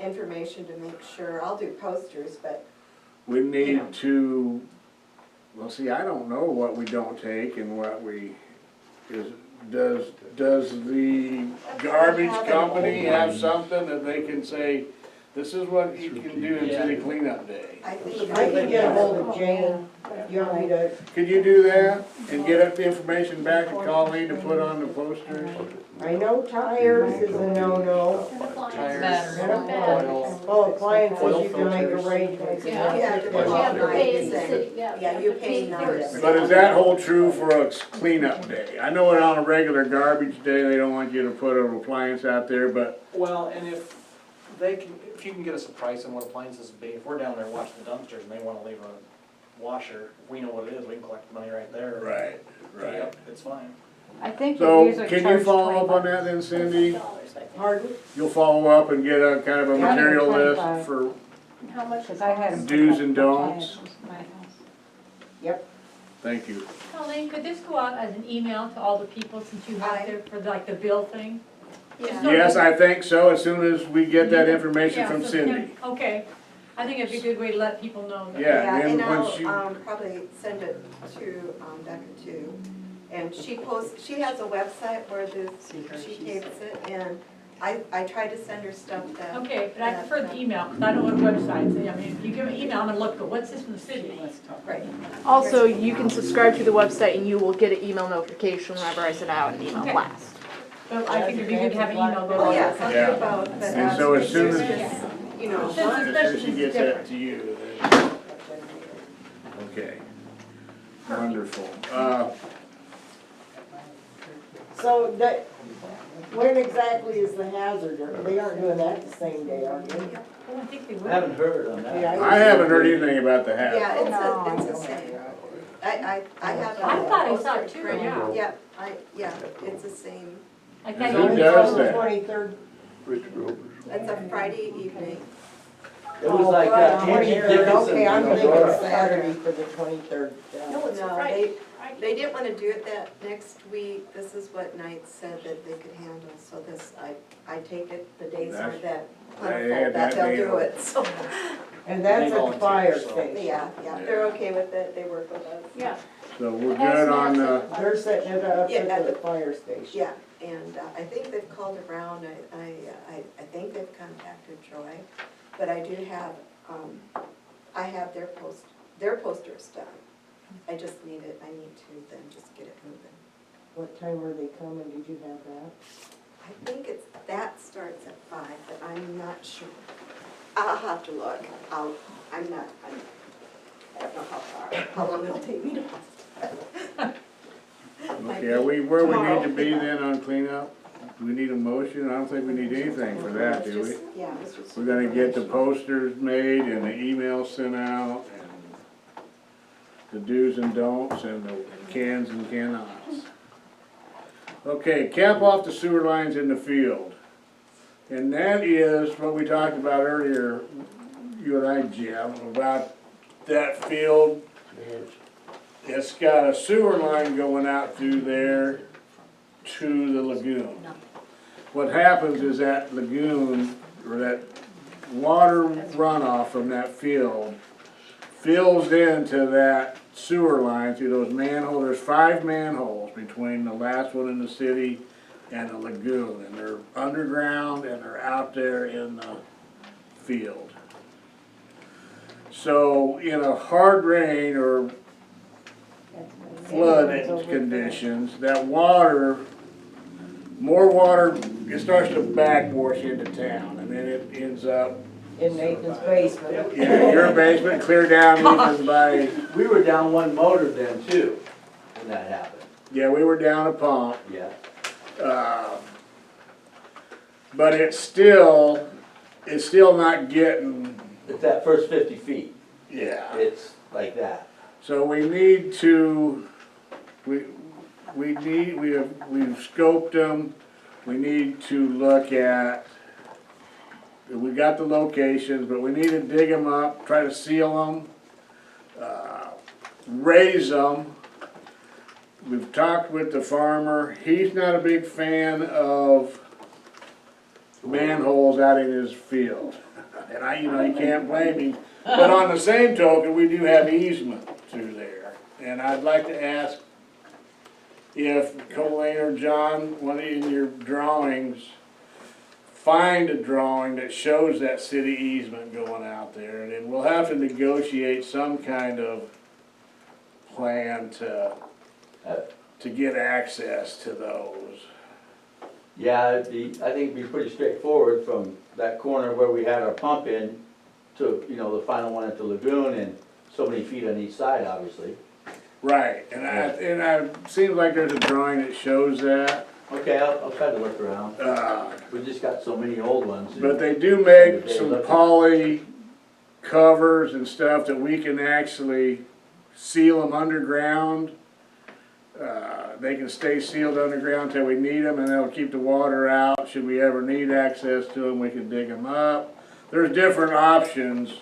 information to make sure, I'll do posters, but, we need to, well, see, I don't know what we don't take and what we, does the garbage company have something that they can say, This is what you can do in city cleanup day. I think. I can get a hold of Jane. You want me to, Could you do that and get up the information back to Colleen to put on the posters? I know tires is a no-no. And appliances. Batteries. And appliances. Oh, appliances, you can make arrangements. Yeah. Yeah, But you have to pay the city, Yeah, you pay notice. But does that hold true for a cleanup day? I know it on a regular garbage day, they don't want you to put an appliance out there, but Well, and if you can get us a price on what appliances be, if we're down there watching the dumpsters and they wanna leave a washer, we know what it is, we can collect the money right there. right, Pay up, it's fine. I think they So usually can you charge follow up on $20. that then, Cindy? $20, I think. Pardon? You'll follow up and get a kind of a Yeah, material 25. list for, And how much? Cause I had them. Do's and don'ts. Thank you. Colleen, could this go out as an email to all the people since you have there for like the bill thing? Yeah. Yes, I think so, as soon as we get that information Yeah, from so- Cindy. Okay, I think it'd be a good way to let people know that. Yeah, And then once you, I'll, probably send it to, Becca too. And she has a website where she tapes it, and I tried to send her stuff that. Okay, but I prefer the email, because I don't know what websites, I mean, if you give me an email, I'm gonna look, but what's this from the city? Right. Also, you can subscribe to the website and you will get an email notification whenever I send out an email Okay. blast. But I think it'd be good to have an email go Oh, out. yeah, something Yeah. about, but. and so as soon as, Yeah. You know, Since as soon as especially she since gets it's that different. to you, then, okay. Wonderful. So that, when exactly is the hazard? They aren't doing that the same day, are they? Oh, I think they I would. haven't heard on that. Yeah, I haven't heard anything about the hat. Yeah, No, it's the same. I have. I thought I saw it too, yeah. Yeah, it's the same. Like And that. who So it's does on the that? 23rd. Rich Rovers. It's a Friday evening. It was like Angie 23rd. Dickinson. Okay, I'm you know, thinking Dora. Saturday for the 23rd. No, Friday. they didn't wanna do it that next week. This is what Knight said that they could handle, so this, I take it, the days are That's- that yeah, plentiful that that they'll deal. do it, so. And that's They at the fire volunteer, so- station. Yeah, they're okay with it, they work with us. Yeah. So we're good on, They're setting it up Yeah, at at the the- fire station. Yeah, and I think they've called around, I think they've contacted Troy, but I do have, I have their posters done. I need to then just get it moving. What time were they coming? Did you have that? I think that starts at 5, but I'm not sure. I'll have to look. I don't know how long it'll take me to post. okay, are we where we need to be then on cleanup? Do we need a motion? I don't think we need anything for that, do we? Yeah, it's just. We're gonna get the posters made and the emails sent out and the do's and don'ts and the cans and cannots. Okay, cap off the sewer lines in the field. And that is what we talked about earlier, you and I, Jim, about that field. It's got a sewer line going out through there to the lagoon. What happens is that lagoon, or that water runoff from that field fills into that sewer line through those manholes. There's 5 manholes between the last one in the city and the lagoon, and they're underground and they're out there in the field. So in a hard rain or flood conditions, that water, more water, it starts to backwash into town, and then it ends up In Nathan's basement. in your basement, clear down even by, We were down one motor then too, when that happened. yeah, we were down a pump. Yeah. But it's still not getting, It's that first 50 feet. yeah. It's like that. So we need to, we've scoped them, we need to look at, we got the locations, but we need to dig them up, try to seal them, raise them. We've talked with the farmer, he's not a big fan of manholes out in his field. And you can't blame him. But on the same token, we do have easement through there. And I'd like to ask if Colleen or John, one in your drawings, find a drawing that shows that city easement going out there, and then we'll have to negotiate some kind of plan to get access to those. Yeah, I think it'd be pretty straightforward from that corner where we had our pump in to, you know, the final one at the lagoon, and so many feet on each side, obviously. Right, seems like there's a drawing that shows that. Okay, I'll try to look around. We just got so many old ones. But they do make some poly covers and stuff that we can actually seal them underground. They can stay sealed underground till we need them, and they'll keep the water out. Should we ever need access to them, we can dig them up. There's different options.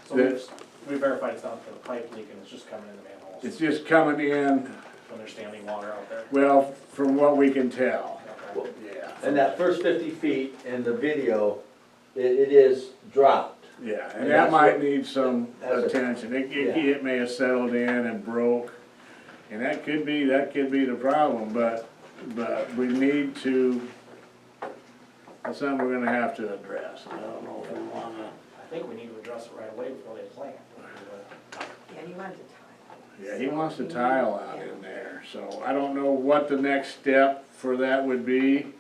So we verified it's not the pipe leaking, it's just coming in the manholes. It's just coming in, When there's standing water out there. well, from what we can tell, Okay. yeah. And that first 50 feet in the video, it is dropped. Yeah, and And that that's might what- need some that's a- attention. Yeah. It may have settled in and broke, and that could be the problem, but we need to, that's something we're gonna have to address. I don't know if we wanna, I think we need to address it right away before they plant. Yeah, you wanted to tile. yeah, he wants to tile out in there, so I don't know what the next step for that would be.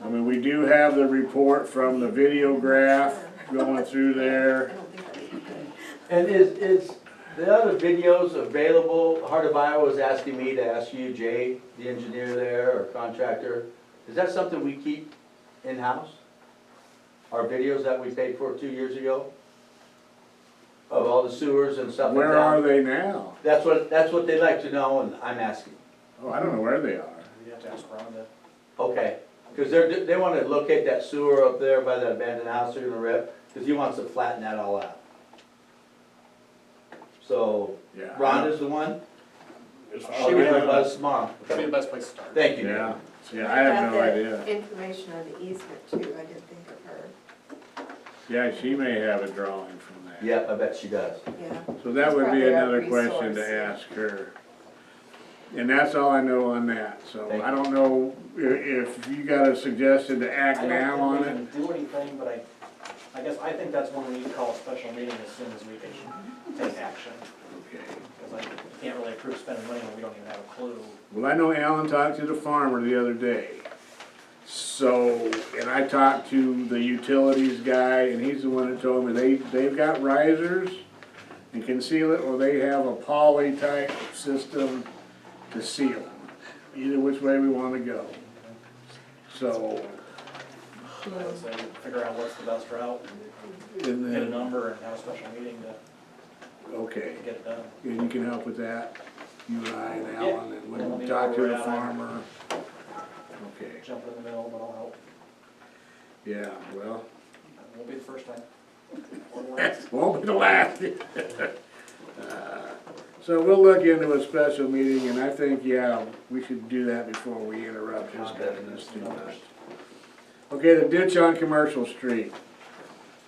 I mean, we do have the report from the videograph going through there. I don't think that would be good. And is the other videos available? Heart of Iowa was asking me to ask you, Jay, the engineer there or contractor, is that something we keep in-house? Our videos that we paid for 2 years ago? Of all the sewers and stuff like that? Where are they now? That's what they'd like to know, and I'm asking. Oh, I don't know where they are. You have to ask Rhonda. Okay, because they want to locate that sewer up there by that abandoned house they're gonna rip, because he wants to flatten that all out. So, Yeah. Rhonda's the one? I'll She give would her a have buzz tomorrow. That'd be the best place to start. Thank you. Yeah, yeah, I have no Got the idea. information on the easement too, I didn't think of her. Yeah, she may have a drawing from that. Yep, I bet she does. Yeah. So that would be Probably our another question to resource. ask her. And that's all I know on that, so Thank I don't know if you got a suggestion to act now on I it. don't think we can do anything, but I guess I think that's when we need to call a special meeting as soon as we can take action. Okay. Because I can't really approve spending money when we don't even have a clue. Well, I know Alan talked to the farmer the other day. So, and I talked to the utilities guy, and he's the one that told me they've got risers and can seal it, or they have a poly type system to seal them. Either which way we wanna go. So, I would say figure out what's the best route, and get a then, number and have a special meeting to okay, get it done. and you can help with that, you and I and Yeah. Alan, and Let we'll me talk know to where the we're at. farmer. Okay, Jump in the middle, but I'll help. yeah, well, It won't be the first time. Or the last. won't be the last. So we'll look into a special meeting, and I think, yeah, we should do that before we interrupt his business too much. Okay, the ditch on Commercial Street.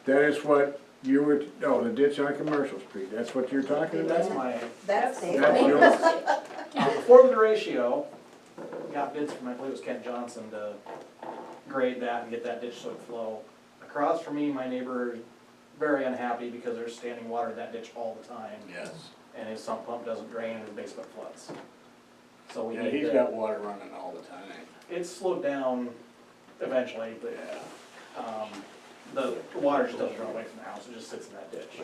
That is what you were, oh, the ditch on Commercial Street, that's what you're talking about? That's my, That's That's Nathan. yours. before the ratio, got bids from, I believe it was Kent Johnson to grade that and get that ditch so it flow. Across from me, my neighbor is very unhappy because there's standing water in that ditch all the time. Yes. And his sump pump doesn't drain and his basement floods. So we Yeah, need he's to, got water running all the time. it's slowed down eventually, but, the water just doesn't run away from the house, it just sits in that ditch.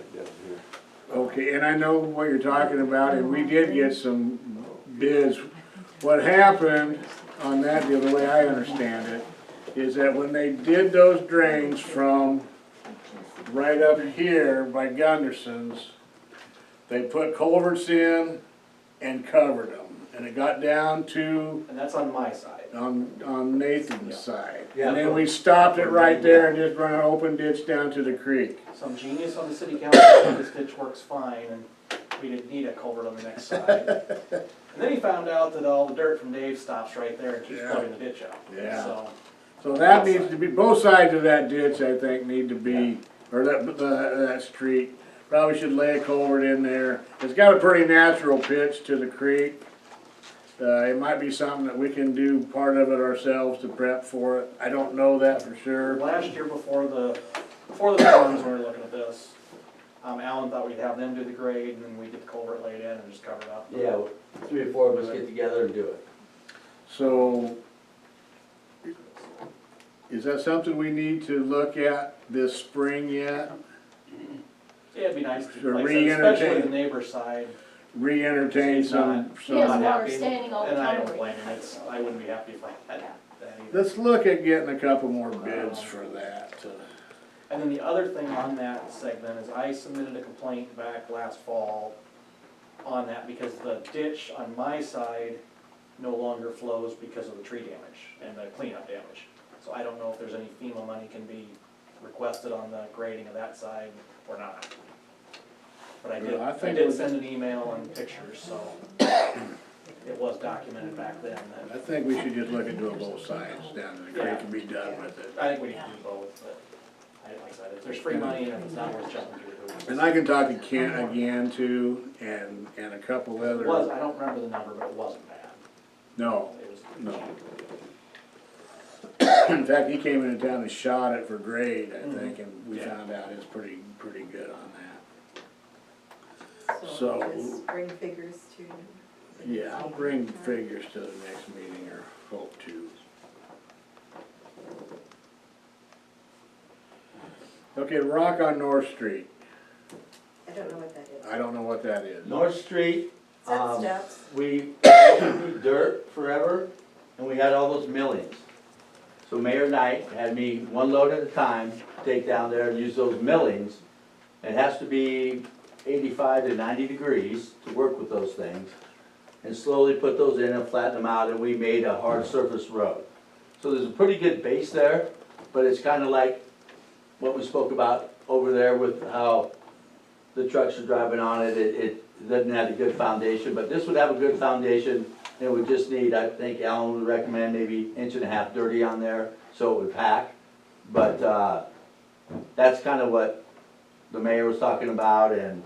Okay, and I know what you're talking about, and we did get some bids. What happened on that deal, the way I understand it, is that when they did those drains from right up here by Gunderson's, they put culverts in and covered them, and it got down to And that's on my side. on Nathan's side. Yeah, And then we stopped it right there and just run an open ditch down to the creek. Some genius on the city council said this ditch works fine and we didn't need a culvert on the next side. And then he found out that all the dirt from Dave stops right there and keeps Yeah. flooding the ditch out. Yeah. So, So that needs to be, both sides of that ditch, I think, need to be, or that street, probably should lay a culvert in there. It's got a pretty natural pitch to the creek. It might be something that we can do part of it ourselves to prep for it. I don't know that for sure. Last year before the storms, when we were looking at this, Alan thought we'd have them do the grade and then we'd get the culvert laid in and just cover it up. Yeah, 3 or 4 of us get together and do it. So, is that something we need to look at this spring yet? Yeah, it'd be nice to, Or like I said, especially re-entertain. the neighbor side. Re-entertain some, He has Not water happy, standing all the and I time. don't blame him, I wouldn't be happy if I had that either. let's look at getting a couple more bids for that. And then the other thing on that segment is I submitted a complaint back last fall on that because the ditch on my side no longer flows because of the tree damage and the cleanup damage. So I don't know if there's any FEMA money can be requested on the grading of that side or not. But I Well, I did think send an email and pictures, so it was documented back then I that, think we should just look at doing both sides down to the creek Yeah. and be done with it. I think we need to do both, but like I said, if there's free money and if it's not worth jumping through the hoops. And I can talk to Kent again too, and a couple It other. was, I don't remember the number, but it wasn't bad. No, It was no. In fact, he came into town and shot it for grade, I think, and we Yeah. found out it's pretty good on that. So- Just bring figures to. Yeah, I'll bring figures to the next meeting, or hope to. Okay, rock on North Street. I don't know what that is. I don't know what that is. North Street, Is that steps? we used dirt forever, and we had all those millings. So Mayor Knight had me 1 load at a time, take down there and use those millings. It has to be 85 to 90 degrees to work with those things. And slowly put those in and flatten them out, and we made a hard surface road. So there's a pretty good base there, but it's kind of like what we spoke about over there with how the trucks are driving on it. It doesn't have a good foundation, but this would have a good foundation. It would just need, I think Alan would recommend maybe 1.5 inches dirty on there, so it would pack. But, that's kind of what the mayor was talking about, and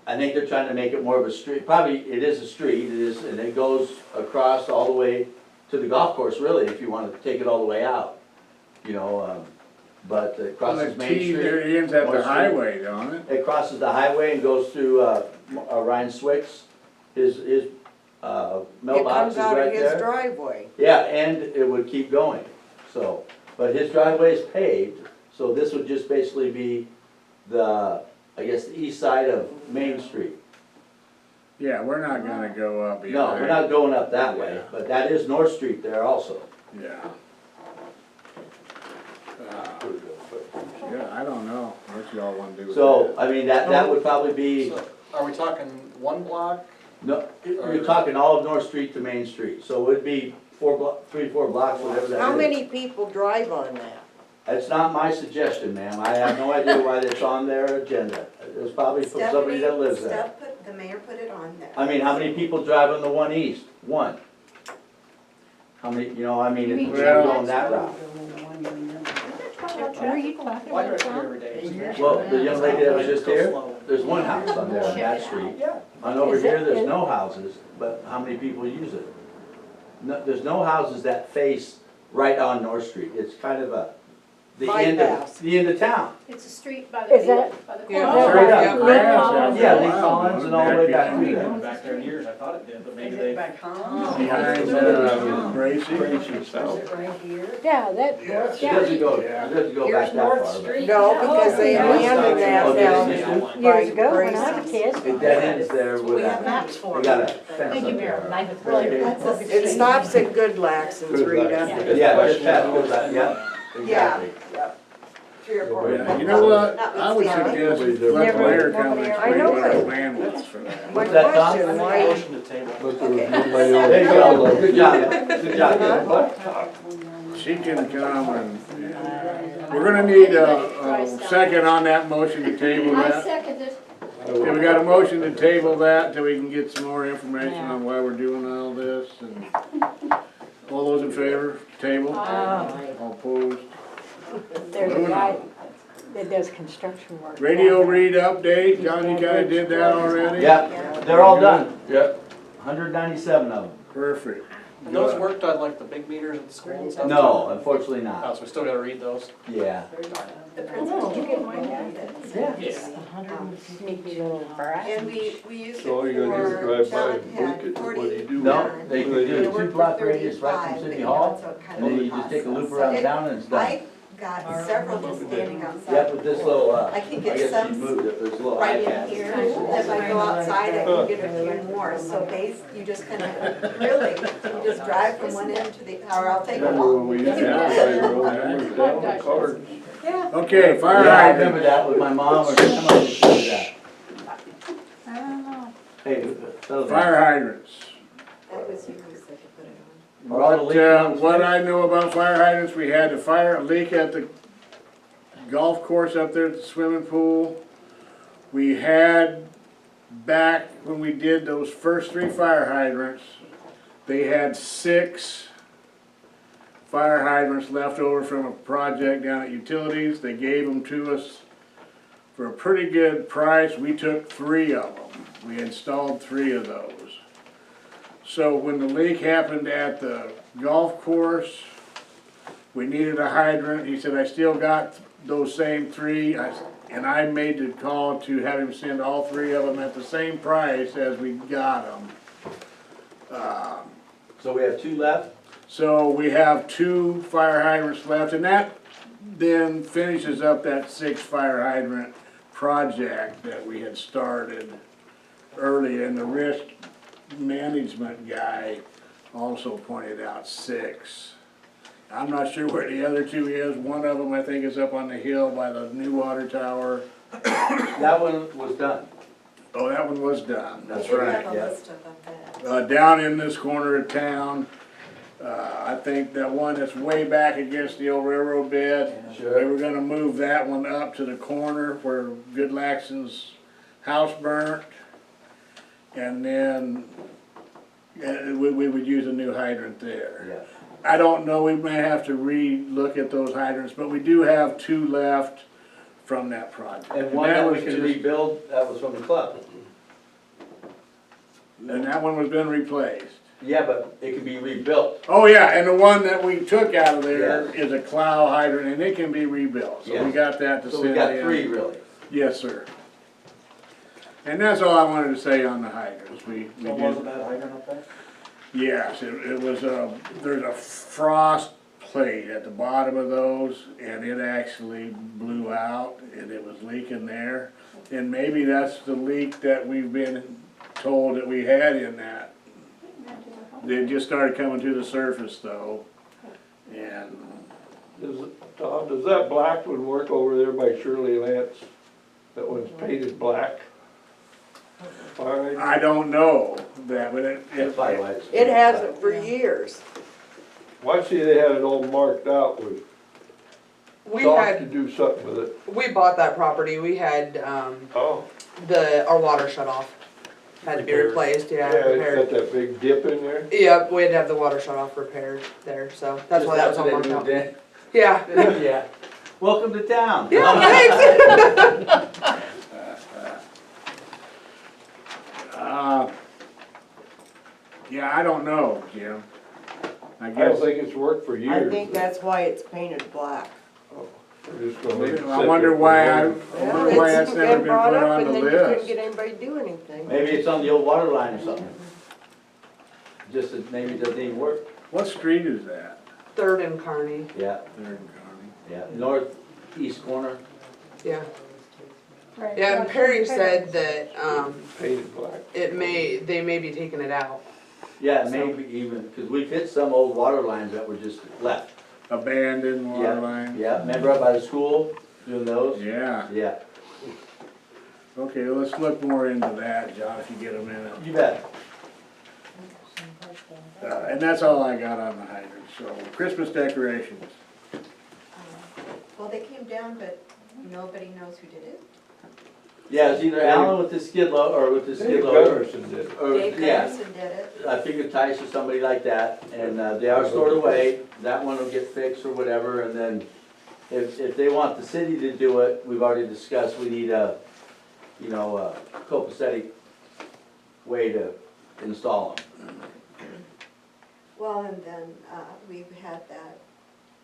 I think they're trying to make it more of a street. Probably, it is a street, it is, and it goes across all the way to the golf course, really, if you want to take it all the way out. You know, but it crosses The Main T Street. there ends at the North Street. highway, don't it? It crosses the highway and goes through, Ryan Swick's, his It mailbox comes is out of right his there. driveway. Yeah, and it would keep going, so, but his driveway is paved, so this would just basically be the, I guess, the east side of Main Street. Yeah, we're not gonna go up either. No, we're not going up that way, but that is North Street there also. Yeah. Yeah, I don't know what y'all wanna do with that. So, I mean, that would probably be, So, are we talking one block? no, you're talking all of North Street to Main Street, so it would be 3, 4 blocks, whatever that is. How many people drive on that? That's not my suggestion, ma'am. I have no idea why it's on their agenda. It was probably from somebody that lives there. The mayor put it on there. I mean, how many people drive on the 1 east? 1. How many, you know, I mean, if we're Well- going that route. What are you talking Well, I about, drive through Tom? every day. Well, the young lady that was just Go here, slow. there's 1 house on there on that street. On over here, there's no houses, but how many people use it? No, there's no houses that face right on North Street. It's kind of the Bypass. end of town. It's a street by Is that- by the Yeah. corner. Straight up. Yeah. Yeah, Lee Collins and all the way back I through haven't there. been back there in years, I thought it did, but maybe Is they. it back home? Behind, Bracy. Is it right here? Yeah, that, It yeah. doesn't go, it doesn't go back Here's that North far. but- Street. No, because they Yeah. abandoned that Oh, down did they? by Years ago, when I was a Gracie's. kid. It dead ends there with We have a, maps for they it. got a fence Thank you, up Mayor. there. Life is really. It stops at Good Laxon's, Rita. Yeah, just past Good, yeah, exactly. 3 or 4. Yeah, you know what, Not I would withstanding. suggest let Never- Blair come nobody and ever- I know explain what our it. plan was for that. My What's that, Tom? question, why, Motion to table. There you go, good job, good job. She can come and, we're gonna need a second on that motion to table I that. second it. Okay, we got a motion to table that till we can get some more information on why we're doing all this, and all those in favor, table? All opposed? There's a Moving guy on. that does construction work. Radio read update, John, you kinda did that already? Yeah, they're all done. Yep. 197 of them. Perfect. And those worked on like the big meters at the school and stuff? No, too? unfortunately Oh, not. so we still gotta read those? Yeah. The principal. Did you get mine back? Yeah. Sneaky little brat. And we used it So all you gotta do is for, drive by John and had look at what 40 you do. No, done. they can They do a It worked 2-block for radius right 35, from but City you know, Hall, so it kind and then of you just take a costs loop us. around So town and it's done. I got several just standing outside. Yep, with this little, I can I get guess some she moved it, there's a little right in iPad. here, if I go outside, I can get a few more, so you just kind of, really, you just drive from one end to the, or I'll take a Remember when walk. we used to drive road numbers down the cards? Yeah. Okay, fire Yeah, I hydrant. remember that with my mom or grandma used to do that. I don't know. Hey, settle down. Fire hydrants. That was you who said to put it on. Are all the leaks on the What street? I know about fire hydrants, we had a fire leak at the golf course up there at the swimming pool. We had, back when we did those first 3 fire hydrants, they had 6 fire hydrants left over from a project down at Utilities. They gave them to us for a pretty good price. We took 3 of them. We installed 3 of those. So when the leak happened at the golf course, we needed a hydrant. He said, I still got those same 3. And I made the call to have him send all 3 of them at the same price as we got them. So we have 2 left? So we have 2 fire hydrants left, and that then finishes up that 6 fire hydrant project that we had started early, and the risk management guy also pointed out 6. I'm not sure where the other 2 is. One of them, I think, is up on the hill by the new water tower. That one was done. Oh, that one was done, We that's did right. have a yeah. list of them, Down in this corner of town, I think that one that's way back against the old railroad bed. They Sure. were gonna move that one up to the corner where Good Laxon's house burnt. And then, we would use a new hydrant there. Yeah. I don't know, we may have to re-look at those hydrants, but we do have 2 left from that project. And one that we was can just- rebuild, that was from the club. And that one was been replaced. Yeah, but it can be rebuilt. Oh, yeah, and the one that we took out of there Yes. is a Clow hydrant, and it can be rebuilt, so we Yes. got that to So send we got in. 3 really. Yes, sir. And that's all I wanted to say on the hydrants, we So did. wasn't that hydrant up there? Yes, it was there's a frost plate at the bottom of those, and it actually blew out, and it was leaking there. And maybe that's the leak that we've been told that we had in that. They just started coming to the surface though, and Tom, does that black one work over there by Shirley Lance? That one's painted black? Fire hydrant? I don't know that, but That's probably why it's. It hasn't for years. Well, I see they had it all marked out with We chalk to had, do something with it. we bought that property, we had, Oh. our water shut off. Had to be replaced, yeah, Yeah, it's repaired. got that big dip in there. Yeah, we had to have the water shut off repaired there, so that's why that was all After marked they out. moved in. Yeah. Yeah. Welcome to town. Yeah, thanks. yeah, I don't know, Jim. I I don't guess, think it's worked for I years. think that's why it's painted black. We're just gonna let it sit I wonder there why for a Well, wonder why it's that's never been brought put up on and the then you couldn't list. get anybody to do anything. Maybe it's on the old water line or something. Just that maybe it doesn't even work. What street is that? Third and Kearney, Yeah, There in Kearney. yeah, northeast corner. yeah. Yeah, and Perry said that, painted black. they may be taking it out. Yeah, maybe even, cause we've hit some old water lines that were just left. Abandoned water Yeah, line? yeah, remember up by the school, doing those? Yeah, Yeah, okay, well, let's look more into that, John, if you get a minute. you bet. And that's all I got on the hydrant, so, Christmas decorations. Well, they came down, but nobody knows who did it. Yeah, it's either Alan with the skid loader, or with the Dave skid loader. Gunderson did. Or, Dave yeah, Gunderson did it. I figured Tice or somebody like that, and, they are stored away, that one will get fixed or whatever, and then if they want the city to do it, we've already discussed, we need a, you know, a copacetic way to install them. Well, and then, we've had that,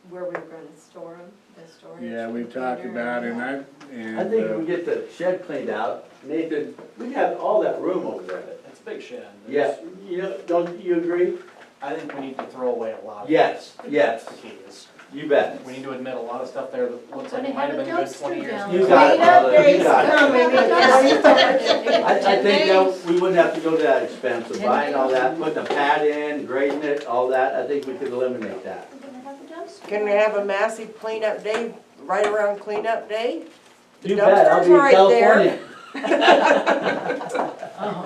where we were gonna store them, the storage. Yeah, we've talked container about it, and and I think if we get the shed cleaned out, Nathan, we have all that room over there. It's a big shed. Yeah, you know, don't you agree? I think we need to throw away a lot of. Yes, yes, Keys. you bet. We need to admit a lot of stuff there that looks like When it they might have have a been good dumpster 20 years down ago. You got it, Clean up brother, you days got it. coming in I think that we wouldn't have to go to that expense of buying all that, putting a pad in, grading it, all that, I think we could eliminate that. We're gonna have a dumpster. Can we have a massive cleanup day, right around cleanup day? The You bet, I'll dumpster's be in right there. California. well,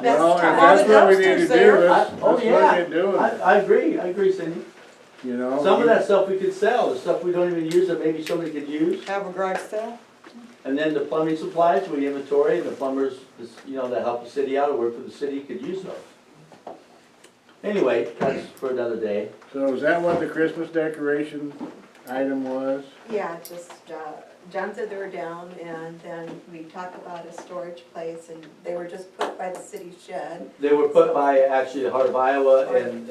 if All that's the what we need to dumpsters do, there. let's Oh, look yeah. at doing it, I agree, Cindy. you know? Some of that stuff we could sell, the stuff we don't even use that maybe somebody could use. Have a garage sale? And then the plumbing supplies, we inventory, the plumbers, you know, that help the city out or work for the city could use those. Anyway, that's for another day. So is that what the Christmas decoration item was? Yeah, just, John said they were down, and then we talked about a storage place, and they were just put by the city shed. They were put by actually the Heart of Iowa and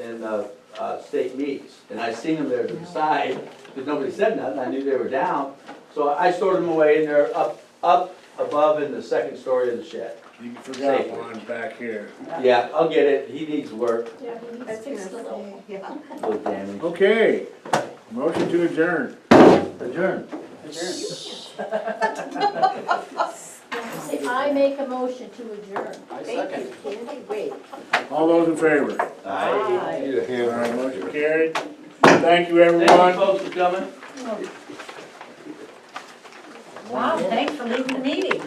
state meets. And I seen them there to the side, because nobody said nothing, I knew they were down. So I stored them away and they're up above in the second story of the shed. You forgot Safely. one back here. Yeah, I'll get it, he needs work, Yeah, he I needs was fixed a gonna little. say, yeah. a little damage. Okay, motion to adjourn. Adjourn. Say, I make a motion to adjourn. I Thank second. you, Candy, wait. All those in favor? Aye. Need a All hand. right, motion carried. Thank you, Thank you everyone. folks for coming. Wow, thanks for leaving the meeting.